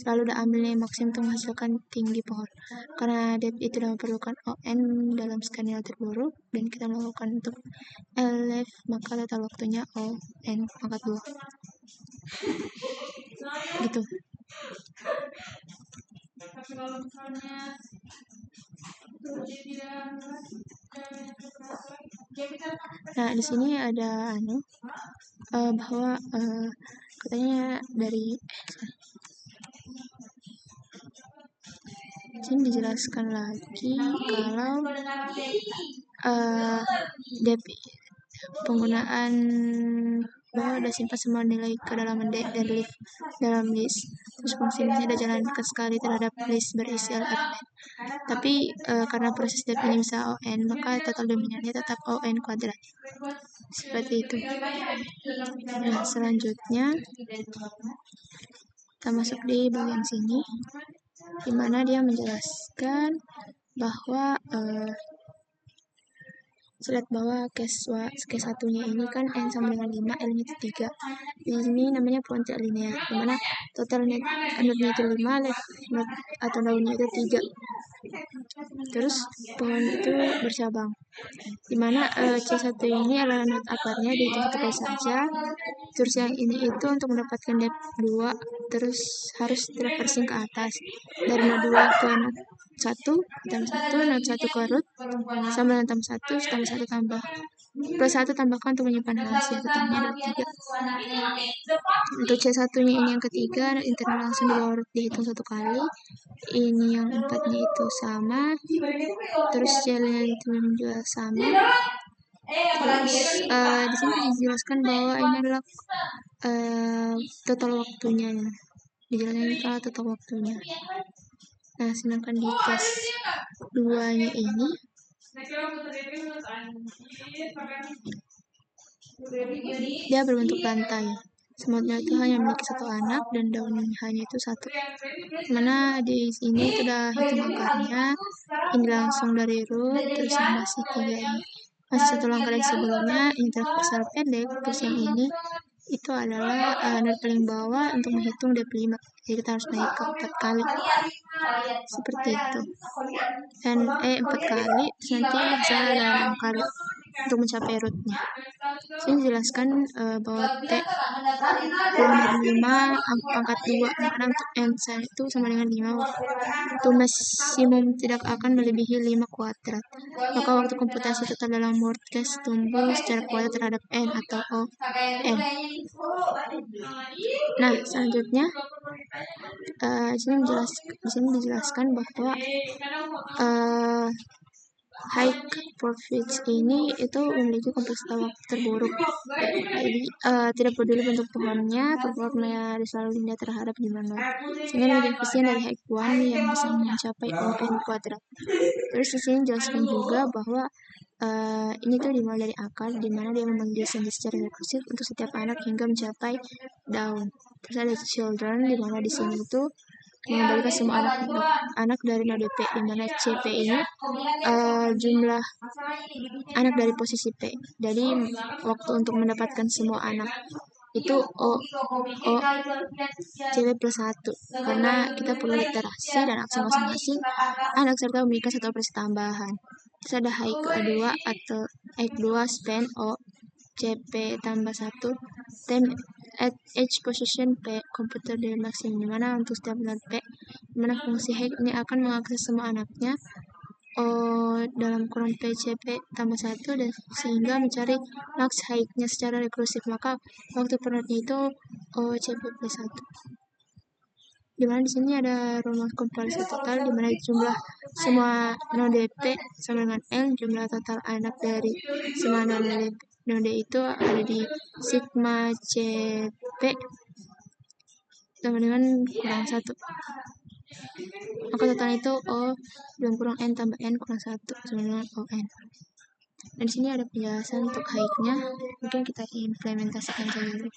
selalu diambil yang maksimum untuk menghasilkan tinggi pohon. Karena depth itu memerlukan ON dalam skenario terburuk, dan kita melakukan untuk LF, maka total waktunya ON pangkat 2 gitu. Nah, di sini ada bahwa katanya dari sini dijelaskan lagi kalau penggunaan bahwa ada simpan semua nilai kedalaman dari list dalam list, terus fungsi ini dijalankan sekali terhadap list berisi elemen. Tapi karena proses dep ini bisa on, maka total dominannya tetap on kuadrat. Seperti itu. Nah, selanjutnya kita masuk di bagian sini, di mana dia menjelaskan bahwa lihat bahwa case satunya ini kan n sama dengan 5, l nya itu 3. Ini namanya puncak linear, dimana total node-nya itu 5, left node atau daunnya itu 3. Terus pohon itu bercabang, dimana C1 ini adalah node akarnya dihitung satu kali saja. Terus yang ini itu untuk mendapatkan depth 2, terus harus traversing ke atas dari node 2 ke node 1 tambah 1, node 1 ke root sama dengan tambah 1 tambah 1 tambah plus 1 tambahkan untuk menyimpan hasil, totalnya adalah 3. Untuk C1 nya ini yang ketiga, internal langsung di bawah root dihitung 1 kali, ini yang 4-nya itu sama, terus C-nya itu juga sama. Terus di sini dijelaskan bahwa ini adalah total waktunya, dijelaskan total waktunya. Nah, sedangkan di case 2-nya ini dia berbentuk lantai. Semutnya itu hanya memiliki satu anak dan daunnya hanya itu satu. Mana di sini itu udah hitung akarnya, ini langsung dari root, terus yang masih 3 ini masih satu langkah dari sebelumnya, ini transversal pendek, terus yang ini itu adalah node paling bawah untuk menghitung dep 5. Jadi kita harus naik ke 4 kali. Seperti itu. Dan 4 kali, terus nanti misalnya ada 6 kali untuk mencapai rootnya. Sini dijelaskan bahwa T kurang dari 5 pangkat 2, dimana untuk N itu sama dengan 5. Waktu maksimum tidak akan melebihi 5 kuadrat. Maka waktu komputasi total dalam word case tumbuh secara kuadrat terhadap N atau O N. Nah, selanjutnya di sini dijelaskan bahwa high profits ini itu memiliki kompleksitas waktu terburuk. Jadi tidak peduli bentuk pohonnya, performanya selalu rendah terhadap demand, sehingga lebih efisien dari high one yang bisa mencapai ON kuadrat. Terus di sini jelaskan juga bahwa ini tuh dimulai dari akar, di mana dia memanggil sendiri secara rekursif untuk setiap anak hingga mencapai daun. Terus ada children, di mana di sini itu mengembalikan semua anak dari node P, di mana CP ini jumlah anak dari posisi P. Jadi waktu untuk mendapatkan semua anak itu CP plus 1, karena kita perlu literasi dan aksi masing-masing anak serta memiliki satu operasi tambahan. Terus ada high kedua atau high 2 span O CP tambah 1 time at each position P komputer dari maksimum, dimana untuk setiap node P, dimana fungsi high ini akan mengakses semua anaknya dalam kurung PCP tambah 1 dan sehingga mencari max high-nya secara rekursif. Maka waktu per node itu CP plus 1. Dimana di sini ada rumus kompilasi total, dimana jumlah semua node P sama dengan L, jumlah total anak dari semua node itu ada di sigma CP sama dengan kurang 1. Maka total itu O dalam kurang N tambah N kurang 1 sama dengan ON. Dan di sini ada penjelasan untuk high-nya, mungkin kita implementasikan saja dulu.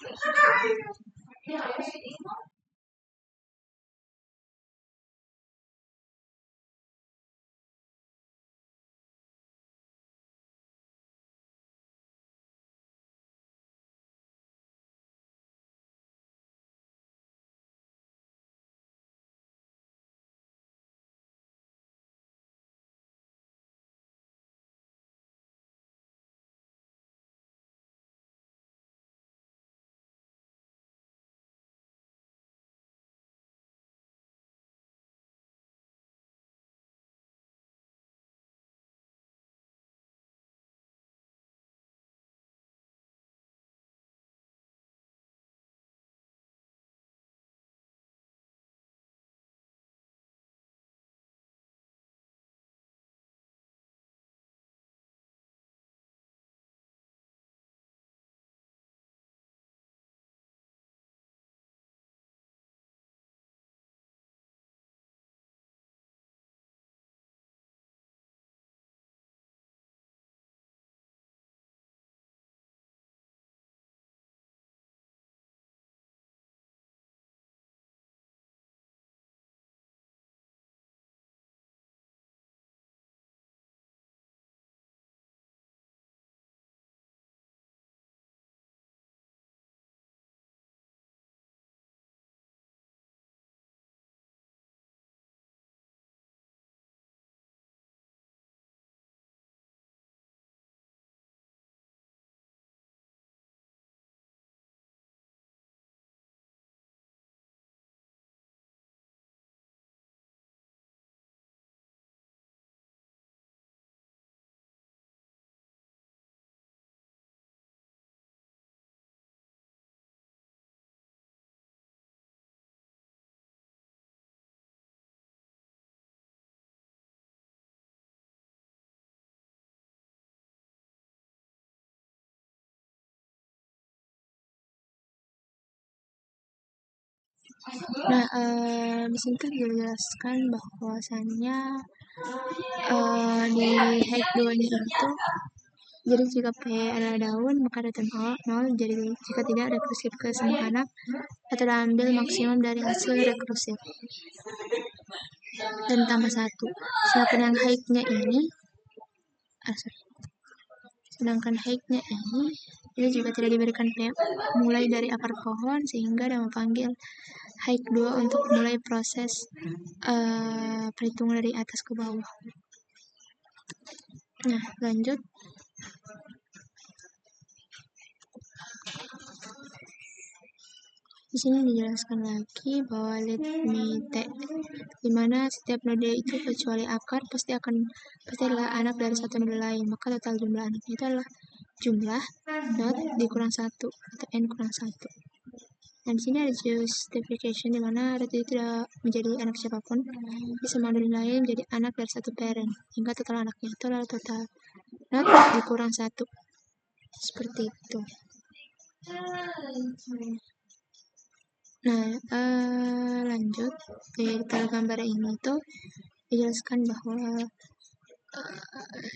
Nah, di sini tuh dijelaskan bahwasannya di hike 2-nya itu, jadi jika P adalah daun, maka data 0, jadi jika tidak rekursif ke semua anak, atau ambil maksimum dari hasil rekursif. Dan tambah 1. Sedangkan yang hike-nya ini, ini juga tidak diberikan P mulai dari akar pohon, sehingga dia memanggil hike 2 untuk mulai proses perhitungan dari atas ke bawah. Nah, lanjut. Di sini dijelaskan lagi bahwa let me T, di mana setiap node itu kecuali akar pasti adalah anak dari satu node lain, maka total jumlah anaknya itu adalah jumlah node dikurang 1 atau n kurang 1. Dan di sini ada justification di mana root itu tidak menjadi anak siapapun, bisa node lain menjadi anak dari satu parent, hingga total anaknya itu adalah total node dikurang 1. Seperti itu. Nah, lanjut di gambar ini tuh dijelaskan bahwa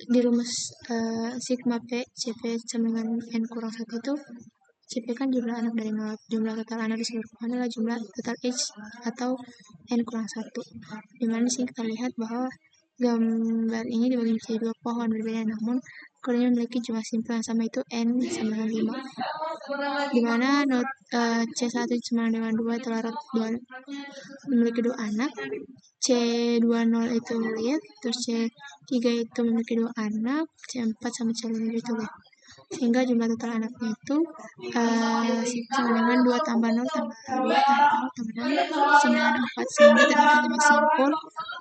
di rumus sigma P CP sama dengan n kurang 1 itu, CP kan jumlah anak dari 0, jumlah total anak di seluruh pohon adalah jumlah total H atau n kurang 1. Dimana sih kita lihat bahwa gambar ini dibagi menjadi 2 pohon berbeda, namun keduanya memiliki jumlah simpel yang sama, itu n sama dengan 5. Dimana not C1 sama dengan 2 itulah root 2 memiliki 2 anak, C20 itu lihat, terus C3 itu memiliki 2 anak, C4 sama C5 itu lihat. Sehingga jumlah total anaknya itu sama dengan 2 tambah 0 tambah 2 tambah 0 sama dengan 4, sehingga terdapat 5 simpul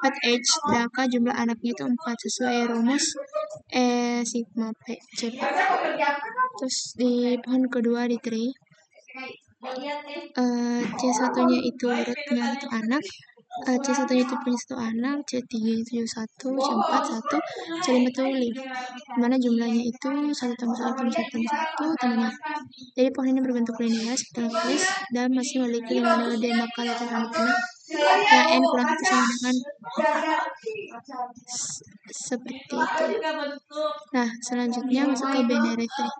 4H, sedangkan jumlah anaknya itu 4 sesuai rumus sigma P CP. Terus di pohon kedua di tree, C1 nya itu rootnya 1 anak, C1 nya itu punya 1 anak, C3 itu 1, C4 1, C5 itu 5, dimana jumlahnya itu 1 tambah 1 tambah 1 tambah 1 tambah 5. Jadi pohon ini berbentuk linear seperti list dan masih memiliki 5 node, maka total anaknya ya n kurang 1 sama dengan seperti itu. Nah, selanjutnya masuk ke binary tree.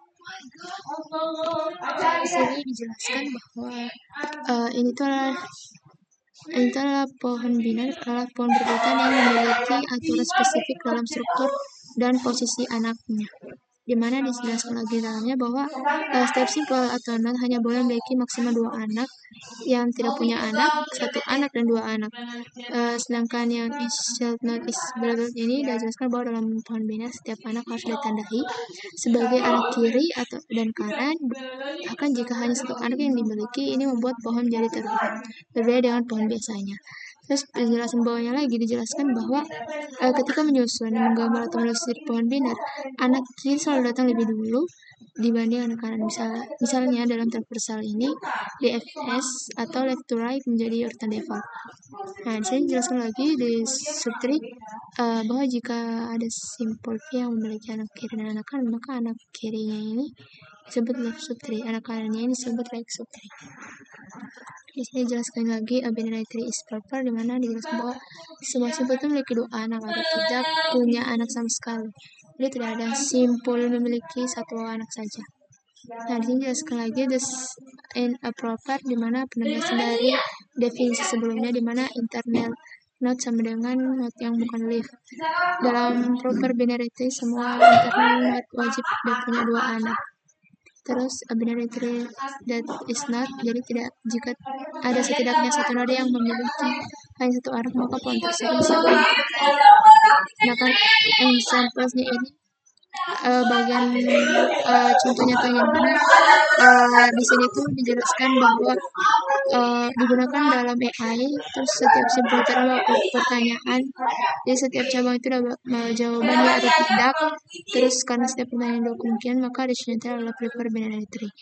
Di sini dijelaskan bahwa ini adalah pohon biner, adalah pohon berurutan yang memiliki aturan spesifik dalam struktur dan posisi anaknya, di mana dijelaskan lagi dalamnya bahwa setiap simpel atau node hanya boleh memiliki maksimal 2 anak, yang tidak punya anak 1 anak dan 2 anak. Sedangkan yang child node is below ini dijelaskan bahwa dalam pohon biner setiap anak harus ditandai sebagai anak kiri atau dan kanan, bahkan jika hanya 1 anak yang dimiliki, ini membuat pohon menjadi terberat, berbeda dengan pohon biasanya. Terus penjelasan bawahnya lagi dijelaskan bahwa ketika menyusun, menggambar atau menelusuri pohon biner, anak kiri selalu datang lebih dulu dibanding anak kanan. Misalnya dalam transversal ini DFS atau left to right menjadi urutan default. Nah, di sini dijelaskan lagi di subtree bahwa jika ada simpul P yang memiliki anak kiri dan anak kanan, maka anak kirinya ini disebut left subtree, anak kanannya ini disebut right subtree. Di sini dijelaskan lagi a binary tree is proper, di mana dijelaskan bahwa semua simpul itu memiliki 2 anak atau tidak punya anak sama sekali. Jadi tidak ada simpul memiliki 1 anak saja. Nah, di sini dijelaskan lagi this in a proper, di mana penegasan dari definisi sebelumnya, di mana internal node sama dengan node yang bukan leaf. Dalam proper binary tree, semua internal node wajib punya 2 anak. Terus a binary tree that is not, jadi jika ada setidaknya 1 node yang memiliki hanya 1 anak, maka pohon tersebut disebut. Nah, kan examplesnya ini bagian contohnya tuh yang mana di sini tuh dijelaskan bahwa digunakan dalam AI, terus setiap simpul itu adalah pertanyaan, jadi setiap cabang itu ada jawaban ya atau tidak, terus karena setiap pertanyaan ada kemungkinan, maka decision tree adalah prefer binary tree.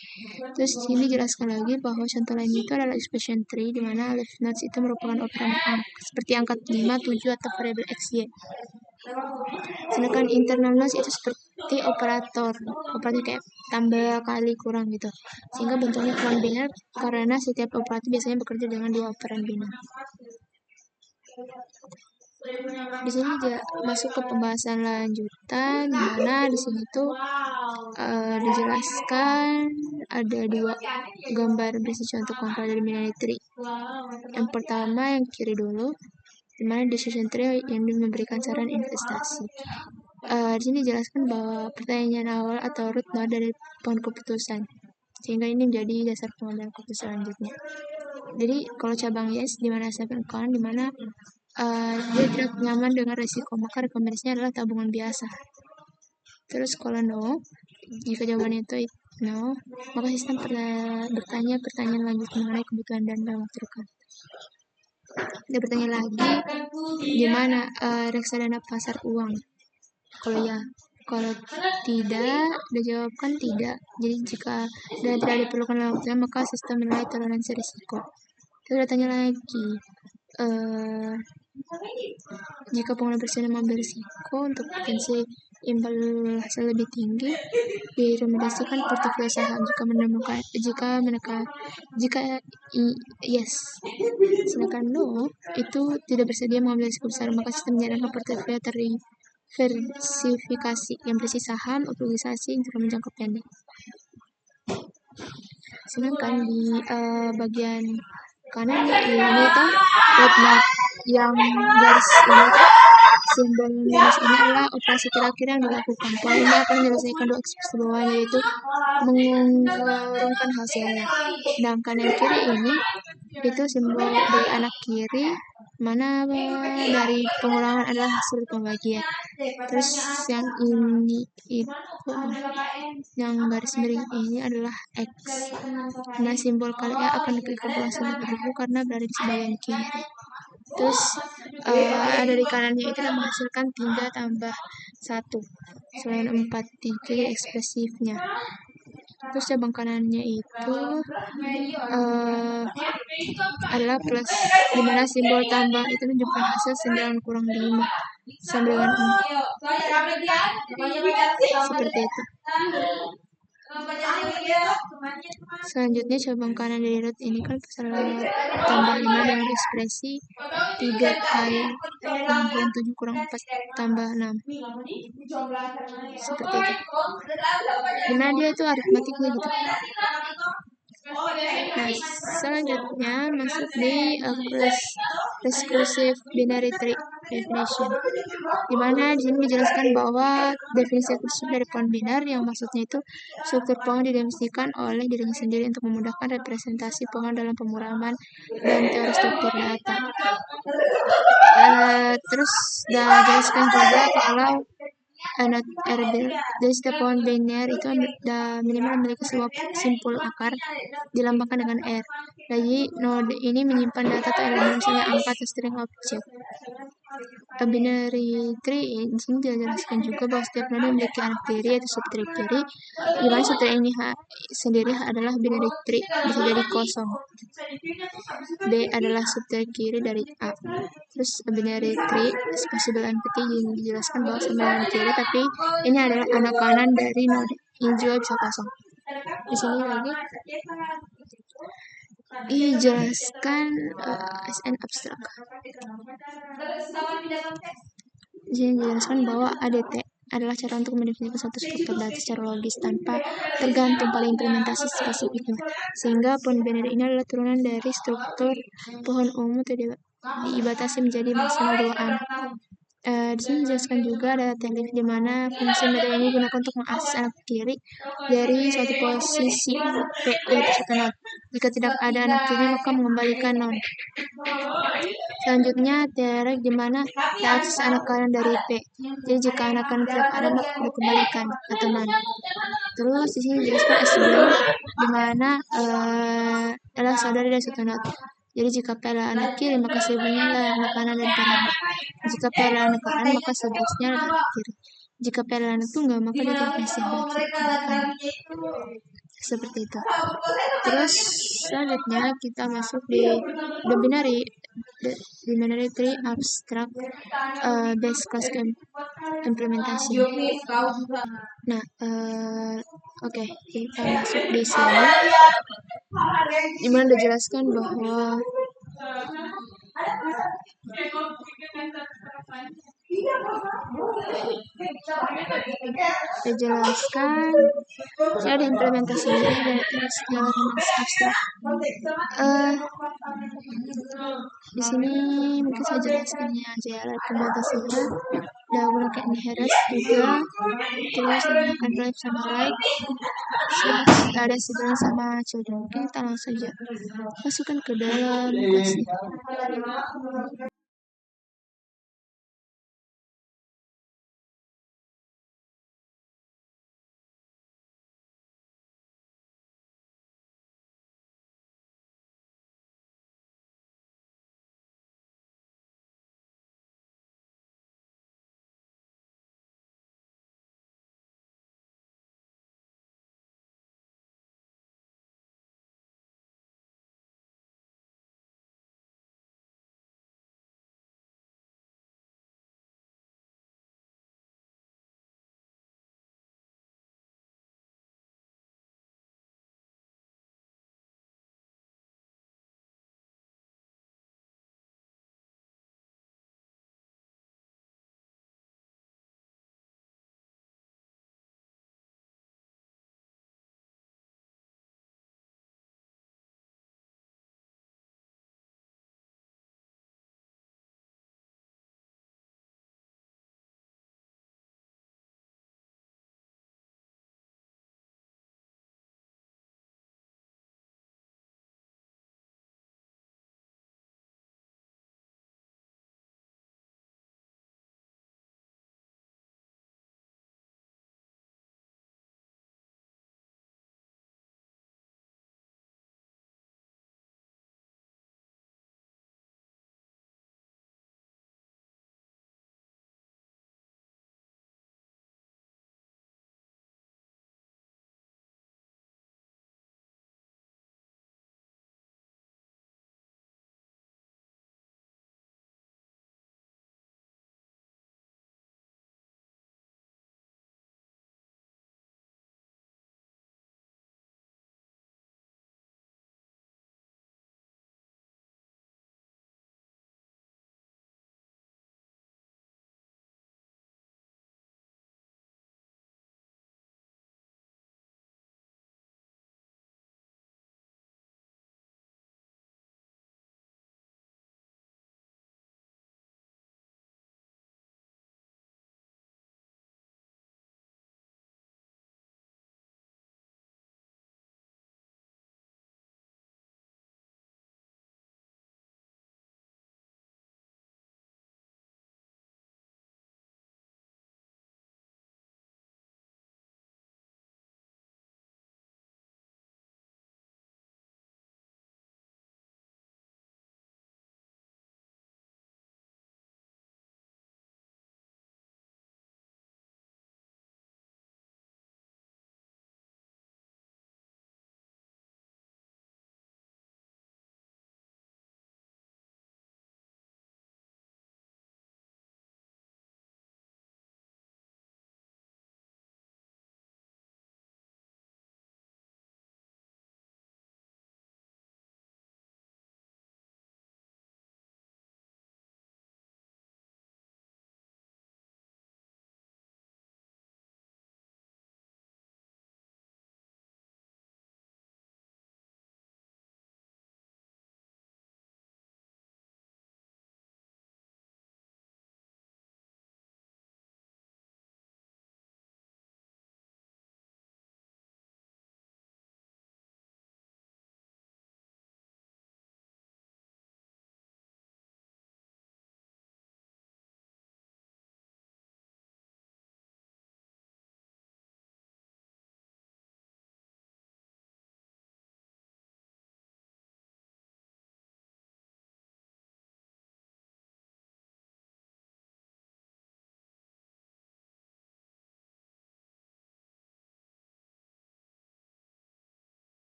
Terus di sini dijelaskan lagi bahwa contoh lain itu adalah expression tree, di mana leaf nodes itu merupakan operan seperti angka 5, 7 atau variabel x, y. Sedangkan internal noise itu seperti operator kayak tambah kali kurang gitu. Sehingga bentuknya non biner karena setiap operator biasanya bekerja dengan dua operan biner. Di sini juga masuk ke pembahasan lanjutan, di mana di sini tuh dijelaskan ada dua gambar berisi contoh konkret dari binary tree. Yang pertama yang kiri dulu, di mana decision tree yang memberikan saran investasi. Di sini dijelaskan bahwa pertanyaan awal atau root node dari pohon keputusan, sehingga ini menjadi dasar pengambilan keputusan selanjutnya. Jadi kalau cabang yes, di mana seven account, di mana dia tidak nyaman dengan resiko, maka rekomendasinya adalah tabungan biasa. Terus kalau no, jika jawabannya itu no, maka sistem bertanya pertanyaan lanjut mengenai kebutuhan dan dalam waktu dekat. Dia bertanya lagi, di mana reksadana pasar uang? Kalau ya, kalau tidak, dijawabkan tidak. Jadi jika dan tidak diperlukan dalam waktunya, maka sistem menilai toleransi risiko. Terus tanya lagi, jika pengelola bersedia mengambil risiko untuk potensi imbal hasil lebih tinggi, direkomendasikan portofolio saham jika yes. Sedangkan no, itu tidak bersedia mengambil risiko besar, maka sistem menyarankan portofolio terdiversifikasi yang berisi saham, obligasi, instrumen jangka pendek. Sedangkan di bagian kanan ini tuh roadmap yang garis ini tuh simbol garis ini adalah operasi terakhir yang dilakukan. Poin ini akan menyelesaikan dua ekspresi bawah, yaitu mengurungkan hasilnya. Sedangkan yang kiri ini itu simbol dari anak kiri, mana dari pengurangan adalah hasil pembagian. Terus yang ini itu yang garis miring ini adalah X. Nah, simbol kalian akan diklik ke bawah dulu karena berada di sebagian kiri. Terus ada di kanannya itu yang menghasilkan 3 tambah 1 selain 4, 3 ekspresifnya. Terus cabang kanannya itu adalah plus, dimana simbol tambah itu menunjukkan hasil 9 kurang 5 sama dengan 4. Seperti itu. Selanjutnya cabang kanan dari root ini kan salah tambah 5 dengan ekspresi 3 kali 7 kurang 4 tambah 6. Seperti itu. Dimana dia itu aritmatiknya gitu. Nah, selanjutnya masuk di recursive binary tree definition, dimana di sini dijelaskan bahwa definisi recursive dari pohon binar yang maksudnya itu struktur pohon didefinisikan oleh dirinya sendiri untuk memudahkan representasi pohon dalam pemrograman dan teori struktur data. Terus dijelaskan juga kalau dari setiap pohon biner itu minimal memiliki sebuah simpul akar dilambangkan dengan R. Jadi node ini menyimpan data atau elemen, misalnya angka atau string object. A binary tree di sini dijelaskan juga bahwa setiap node memiliki anak tiri yaitu subtree kiri, di mana subtree ini sendiri adalah binary tree, bisa jadi kosong. B adalah subtree kiri dari A. Terus a binary tree is possible empty, dijelaskan bahwa sama dengan kiri, tapi ini adalah anak kanan dari node yang juga bisa kosong. Di sini lagi dijelaskan as an abstract. Jadi dijelaskan bahwa ADT adalah cara untuk mendefinisikan suatu struktur data secara logis tanpa tergantung pada implementasi spesifiknya. Sehingga pohon binary ini adalah turunan dari struktur pohon umum dibatasi menjadi maksimal 2 anak. Di sini dijelaskan juga ada teknik di mana fungsi metode ini digunakan untuk mengakses anak kiri dari suatu posisi P, yaitu satu node. Jika tidak ada anak kiri, maka mengembalikan node. Selanjutnya teori di mana diakses anak kanan dari P. Jadi jika anak kanan tidak ada, maka dikembalikan atau none. Terus di sini dijelaskan S2 di mana adalah saudara dari satu node. Jadi jika P adalah anak kiri, maka sebenarnya adalah anak kanan dan kanan. Jika P adalah anak kanan, maka seterusnya adalah anak kiri. Jika P adalah anak tunggal, maka dia tidak bisa kanan. Seperti itu. Terus selanjutnya kita masuk di the binary dimana ada 3 abstract base class implementasi. Nah, oke, kita masuk di sini, dimana dijelaskan bahwa ada implementasinya dan segala abstrak. Di sini mungkin saya jelaskannya aja ya, implementasinya udah gunakan inherit juga, terus menggunakan drive sama right, terus ada sibling sama children. Oke, kita langsung saja masukkan ke dalam kelasnya.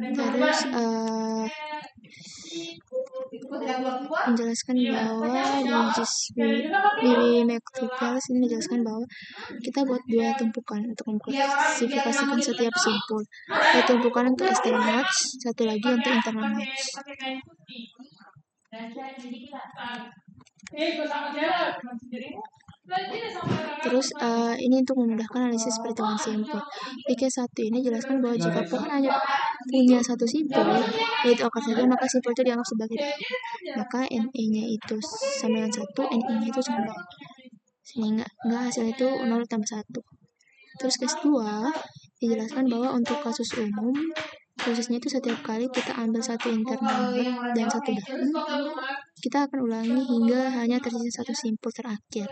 Terus menjelaskan bahwa di GSB ini dijelaskan bahwa kita buat dua tumpukan untuk mengklasifikasikan setiap simpul. Satu tumpukan untuk external nodes, satu lagi untuk internal nodes. Terus ini untuk memudahkan analisis perhitungan simpul. Di case 1 ini jelaskan bahwa jika pohon hanya punya satu simpul, yaitu akar saja, maka simpul itu dianggap sebagai maka NE-nya itu sama dengan 1, NI-nya itu sama 0. Sehingga hasilnya itu 0 tambah 1. Terus case 2 dijelaskan bahwa untuk kasus umum, prosesnya itu setiap kali kita ambil satu internal node dan satu daun, kita akan ulangi hingga hanya tersisa satu simpul terakhir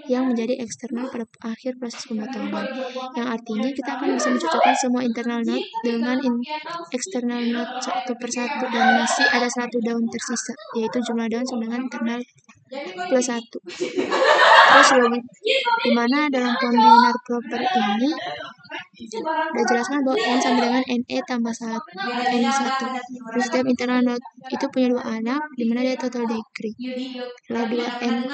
yang menjadi eksternal pada akhir proses pemotongan. Yang artinya kita akan bisa mencocokkan semua internal node dengan eksternal node satu per satu dan masih ada satu daun tersisa, yaitu jumlah daun sama dengan internal plus 1. Terus lagi dimana dalam combiner proper ini udah jelaskan bahwa N sama dengan NE tambah 1, N1. Terus setiap internal node itu punya dua anak, dimana dia total degree adalah 2N1.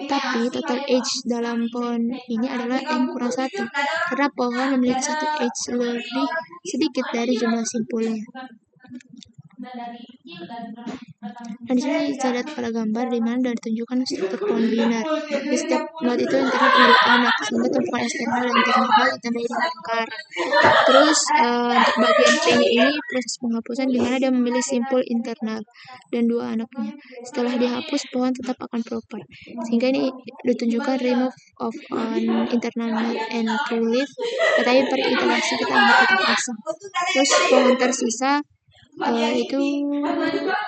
Tapi total age dalam pohon ini adalah N kurang 1, karena pohon memiliki satu age lebih sedikit dari jumlah simpulnya. Nah, di sini saya lihat pada gambar di mana sudah ditunjukkan struktur pohon biner. Di setiap node itu internal punya anak, sehingga tumpukan eksternal dan internal ditandai dengan lingkaran. Terus untuk bagian P ini proses penghapusan di mana dia memilih simpul internal dan dua anaknya. Setelah dihapus, pohon tetap akan proper. Sehingga ini ditunjukkan remove of an internal node and true leaf, tetapi per iterasi kita anggap itu kosong. Terus pohon tersisa itu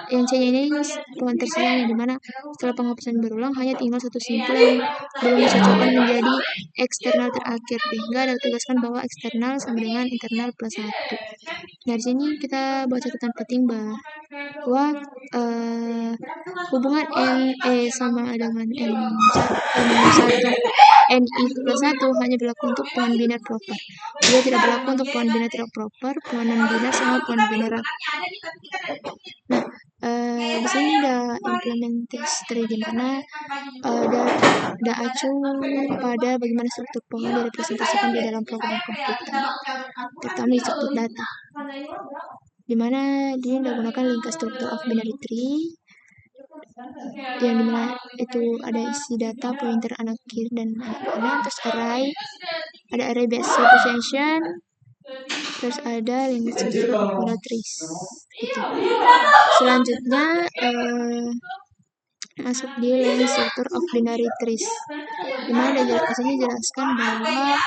yang C-nya ini pohon tersisanya, dimana setelah penghapusan berulang hanya tinggal satu simpul yang belum dicocokkan menjadi eksternal terakhir, sehingga ditegaskan bahwa eksternal sama dengan internal plus 1. Nah, di sini kita buat catatan penting bahwa hubungan NE sama dengan N1 NI plus 1 hanya berlaku untuk pohon biner proper. Dia tidak berlaku untuk pohon biner tidak proper, pohon non-biner sama pohon bineral. Nah, di sini ada implementasi di mana ada acu pada bagaimana struktur pohon direpresentasikan di dalam program komputer, terutama di struktur data, di mana dia menggunakan linked structure of binary tree, yang dimana itu ada isi data pointer anak kiri dan anak kanan, terus ada array based representation, terus ada linked structure of binary trees gitu. Selanjutnya masuk di linked structure of binary trees, dimana disini jelaskan bahwa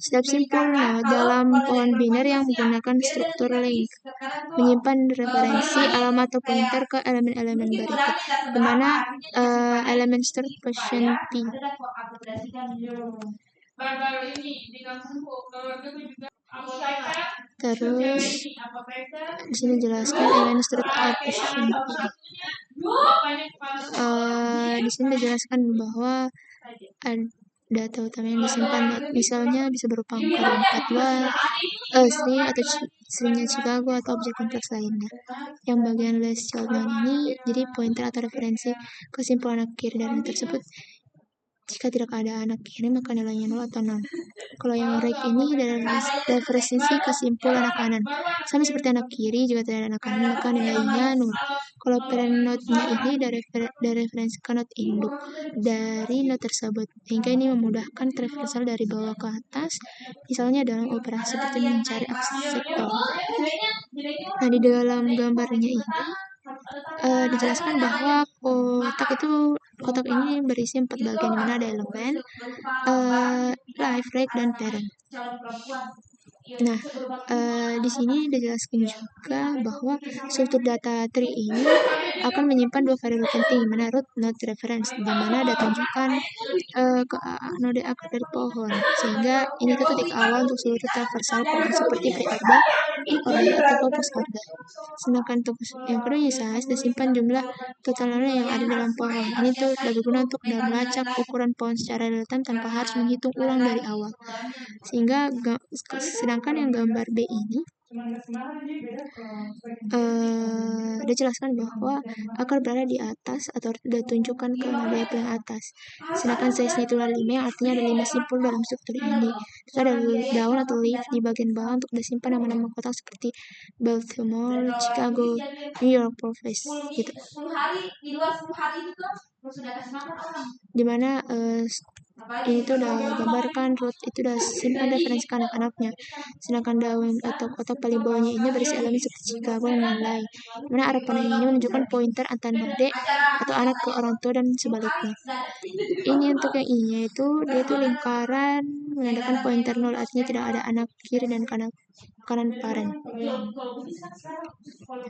setiap simpul node dalam pohon biner yang menggunakan struktur link menyimpan referensi alamat atau pointer ke elemen-elemen berikut, dimana elemen start position P. Terus di sini jelaskan elemen start position P. Di sini dijelaskan bahwa data utama yang disimpan, misalnya bisa berupa angka 42, string atau stringnya Chicago atau objek kompleks lainnya. Yang bagian less children ini jadi pointer atau referensi kesimpulan anak kiri dari tersebut. Jika tidak ada anak kiri, maka nilainya 0 atau 0. Kalau yang right ini dari referensi kesimpulan anak kanan. Sama seperti anak kiri, jika tidak ada anak kanan, maka nilainya 0. Kalau parent node-nya ini dari referensi ke node induk dari node tersebut, sehingga ini memudahkan traversal dari bawah ke atas, misalnya dalam operasi seperti mencari akses sektor. Nah, di dalam gambarnya ini dijelaskan bahwa kotak ini berisi 4 bagian, di mana ada elemen, life, rate, dan parent. Nah, di sini dijelaskan juga bahwa struktur data tree ini akan menyimpan dua variabel penting, mana root, not reference, di mana ada tunjukan ke node akar dari pohon, sehingga ini tuh titik awal untuk seluruh traversal pohon seperti pre-order, order, atau post-order. Sedangkan untuk yang kedua size disimpan jumlah total node yang ada dalam pohon. Ini tuh berguna untuk melacak ukuran pohon secara real-time tanpa harus menghitung ulang dari awal. Sehingga sedangkan yang gambar B ini dijelaskan bahwa akar berada di atas atau ditunjukkan ke nada yang paling atas. Sedangkan size-nya itu 5 yang artinya ada 5 simpul dalam struktur ini. Terus ada daun atau leaf di bagian bawah untuk disimpan nama-nama kota seperti Baltimore, Chicago, New York, Providence gitu. Dimana ini tuh udah gambarkan root itu udah simpan referensi ke anak-anaknya, sedangkan daun atau kotak paling bawahnya ini berisi elemen seperti Chicago dan lain-lain, dimana arah panah ini menunjukkan pointer antara node atau anak ke orang tua dan sebaliknya. Ini untuk yang ini itu dia tuh lingkaran menandakan pointer nol, artinya tidak ada anak kiri dan kanan parent.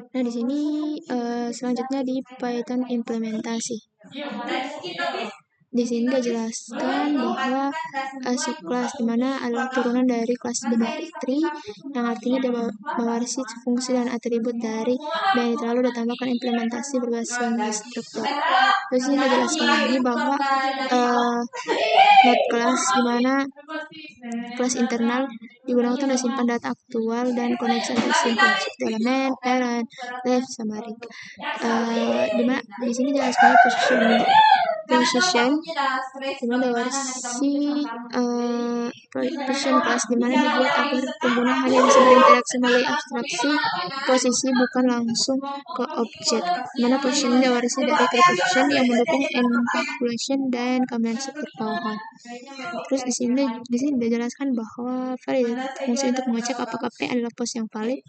Nah di sini selanjutnya di Python implementasi. Di sini dijelaskan bahwa subclass di mana adalah turunan dari kelas binary tree yang artinya dia mewarisi fungsi dan atribut dari binary tree, lalu ditambahkan implementasi berbasis struktur. Terus ini dijelaskan lagi bahwa node class di mana kelas internal digunakan untuk menyimpan data aktual dan koneksi antar simpul seperti elemen, parent, left, sama rig. Dimana di sini jelaskan position dimana versi position class dimana dibuat agar pengguna hanya bisa berinteraksi melalui abstraksi posisi bukan langsung ke objek, dimana position ini diwarisi dari preposition yang mendukung encapsulation dan combinasi terpawahan. Terus di sini dijelaskan bahwa valid fungsi untuk mengecek apakah P adalah pos yang valid.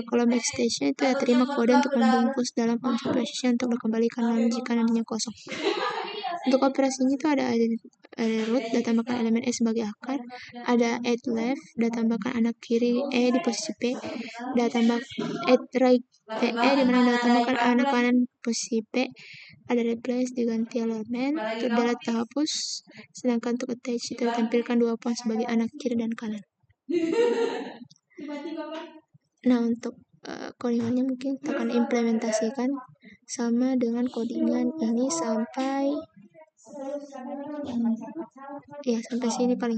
Kalau backstation itu ya terima kode untuk membungkus dalam objek position untuk dikembalikan lalu jika nantinya kosong. Untuk operasinya itu ada root, dan tambahkan elemen E sebagai akar, ada add left, dan tambahkan anak kiri E di posisi P, dan tambah add right PE di mana ada tambahkan anak kanan posisi P, ada replace diganti elemen, untuk delete dihapus, sedangkan untuk attach itu ditampilkan dua pohon sebagai anak kiri dan kanan. Nah untuk codingannya mungkin kita akan implementasikan sama dengan codingan ini sampai sampai sini paling.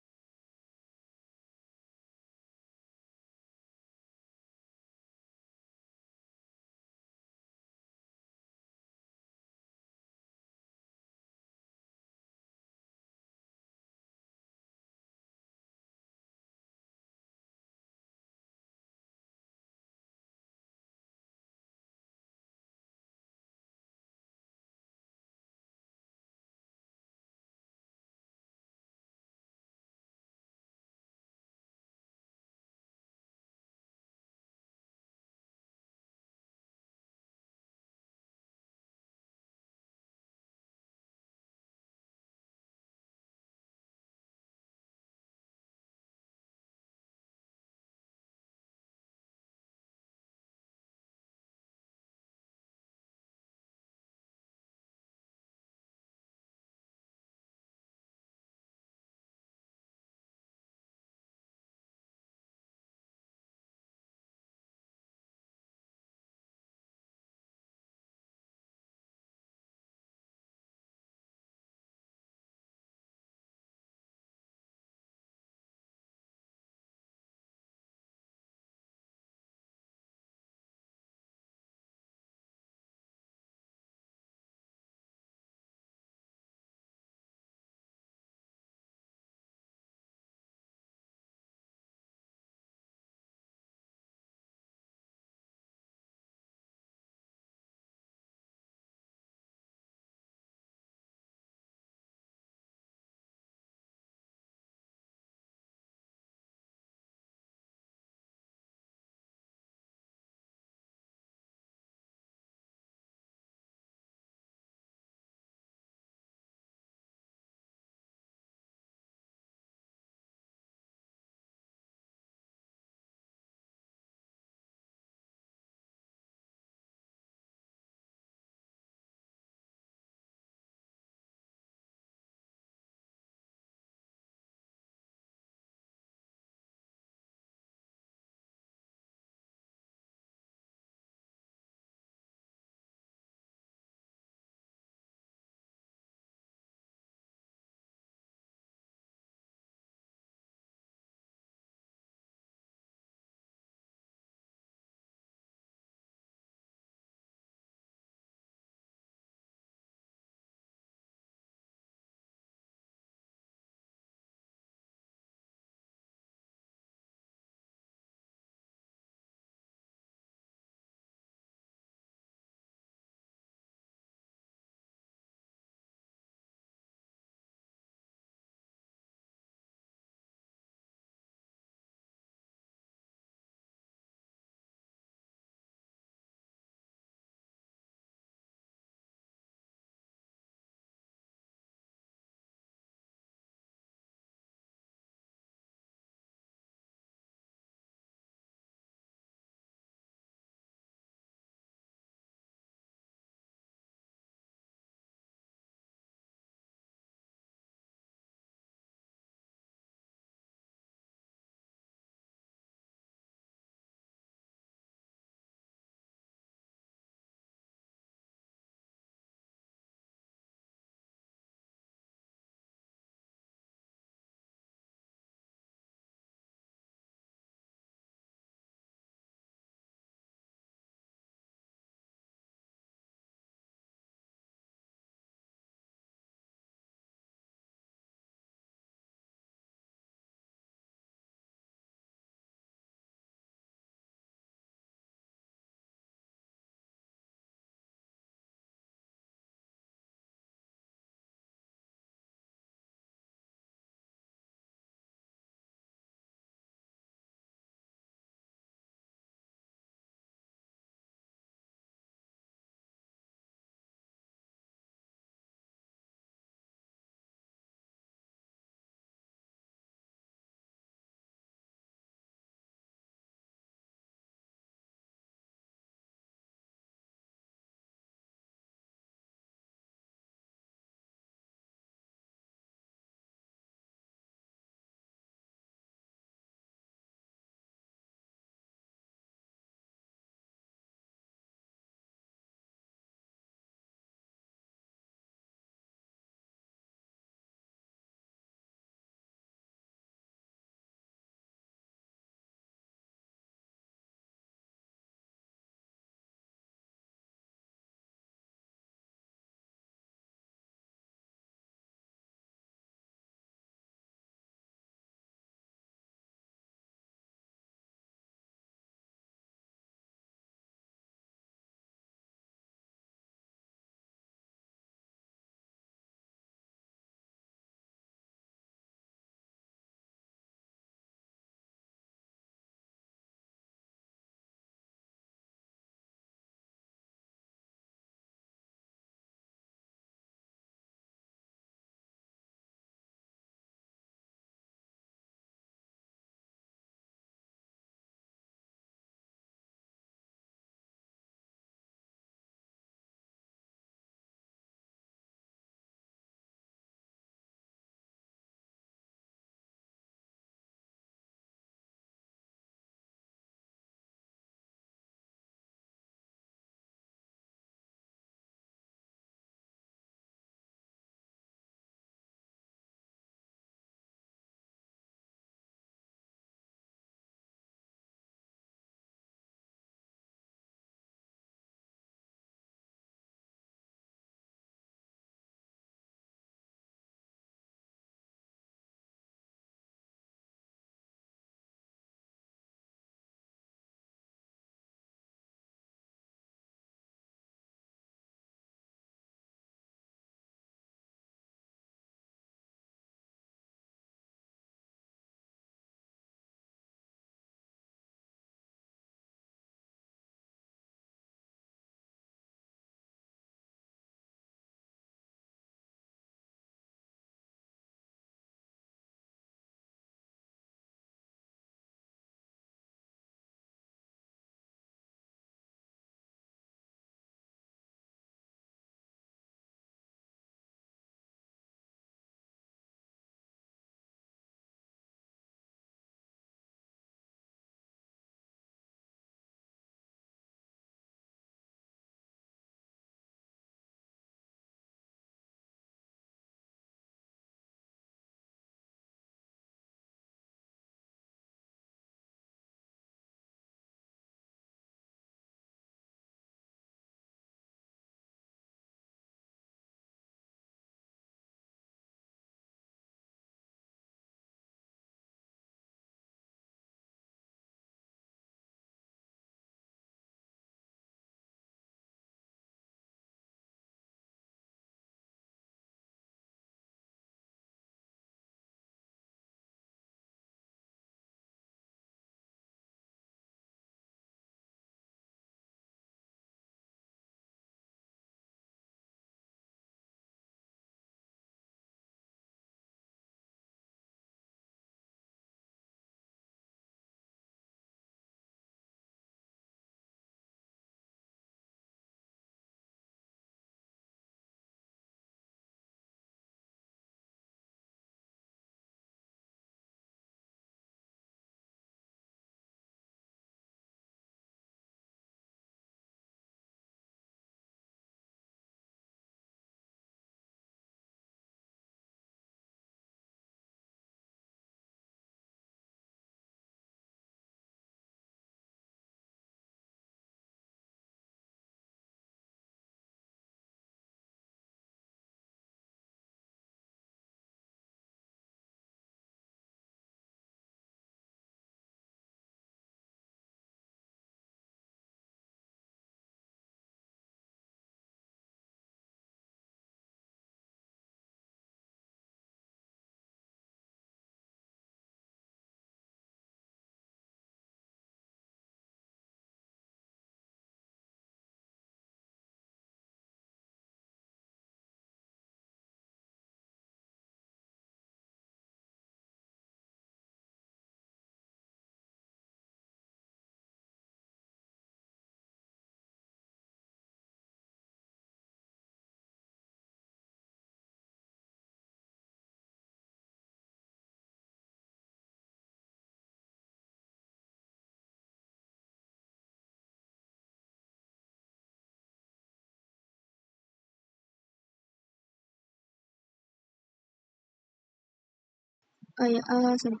sorry,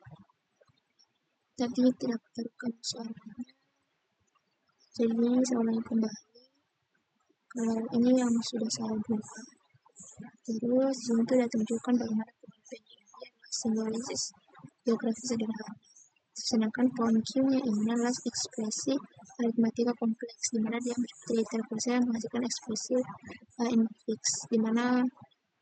tadi tidak terekam suaranya. Jadi saya ulangi kembali. Kalau ini yang sudah saya buat. Terus di sini tuh ada tunjukkan bagaimana penyampaian ini adalah simbolisis geografi sederhana. Sedangkan pohon Q-nya ini adalah ekspresi aritmatika kompleks, di mana dia terkuasa yang menghasilkan ekspresi infix, di mana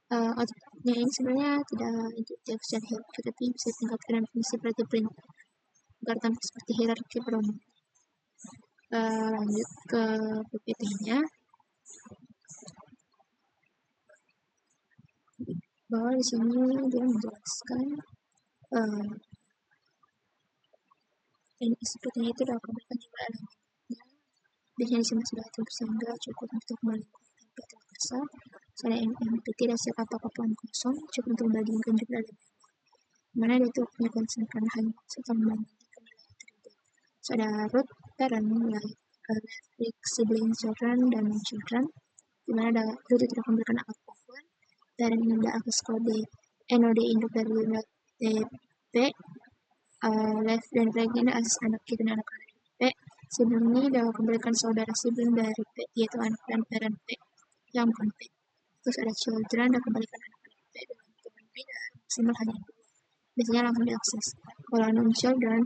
outputnya ini sebenarnya tidak intuitif secara hierarki, tapi bisa ditingkatkan dengan fungsi seperti print agar tampak seperti hierarki promo. Lanjut ke PPT-nya, bahwa di sini dia menjelaskan ini sebetulnya itu dapat memberikan jumlah elemennya. Biasanya di sini sudah cukup sehingga cukup untuk melakukan template terbiasa. Soalnya MPT tidak siap apakah pohon kosong, cukup untuk membandingkan jumlah elemen. Mana dia itu punya concern karena hanya serta membandingkan nilai atribut. So ada root, parent, like left, siblings, children, dan children. Dimana ada root itu akan memberikan apapun. Parent yang ada atas kode NOD induk dari TP. Left dan right ini asas anak kita dan anak P. Sibling ini dapat memberikan saudara sibling dari P, yaitu anak dan parent P yang bukan P. Terus ada children dapat memberikan anak-anak P dengan teman B dan maksimal hanya 2. Biasanya langsung diakses. Kalau non-children,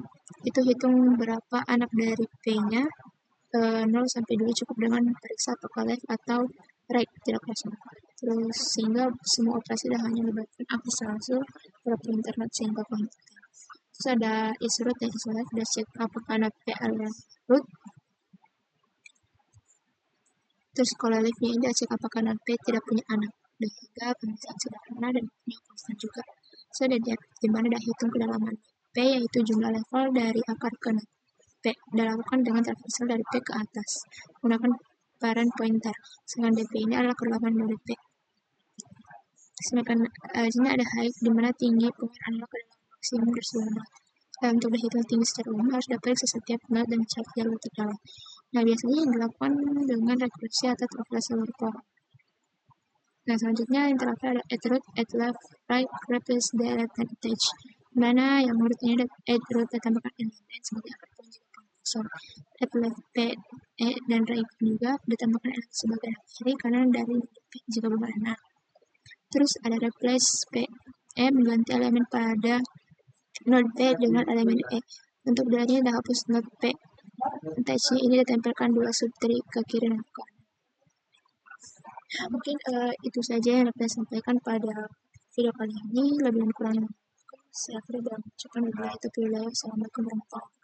itu hitung berapa anak dari P-nya, 0 sampai 2 cukup dengan periksa apakah left atau right, tidak kosong. Terus sehingga semua operasi dah hanya melibatkan akses langsung ke internet sehingga kuantitas. Terus ada is root dan is left, udah cek apakah anak P adalah root. Terus kalau left-nya ini cek apakah anak P tidak punya anak. Dan juga pemeriksaan sederhana dan punya konstan juga. So ada di mana dah hitung kedalaman P, yaitu jumlah level dari akar ke P, dilakukan dengan traversal dari P ke atas menggunakan parent pointer. Sedangkan DP ini adalah kedalaman dari P. Sedangkan di sini ada height, di mana tinggi pohon adalah kedalaman maksimum dari seluruh not. Untuk dihitung tinggi secara umum harus diperiksa setiap not dan cari jalur terdalam. Nah, biasanya yang dilakukan dengan rekursi atau traversal seluruh pohon. Nah, selanjutnya yang terakhir ada add root, add left, right, replace, delete, dan attach. Mana yang root ini ada add root ditambahkan elemen sebagai akar pohon jika pohon kosong. Add left, P, E, dan right juga ditambahkan elemen sebagai akar kiri kanan dari P jika belum ada. Terus ada replace P, E mengganti elemen pada node P dengan elemen E. Untuk dalanya dihapus node P. Attach ini ditempelkan 2 subtree ke kiri dan ke kanan. Mungkin itu saja yang dapat saya sampaikan pada video kali ini. Lebih dan kurangnya saya akhirnya berangkat. Assalamualaikum warahmatullahi wabarakatuh.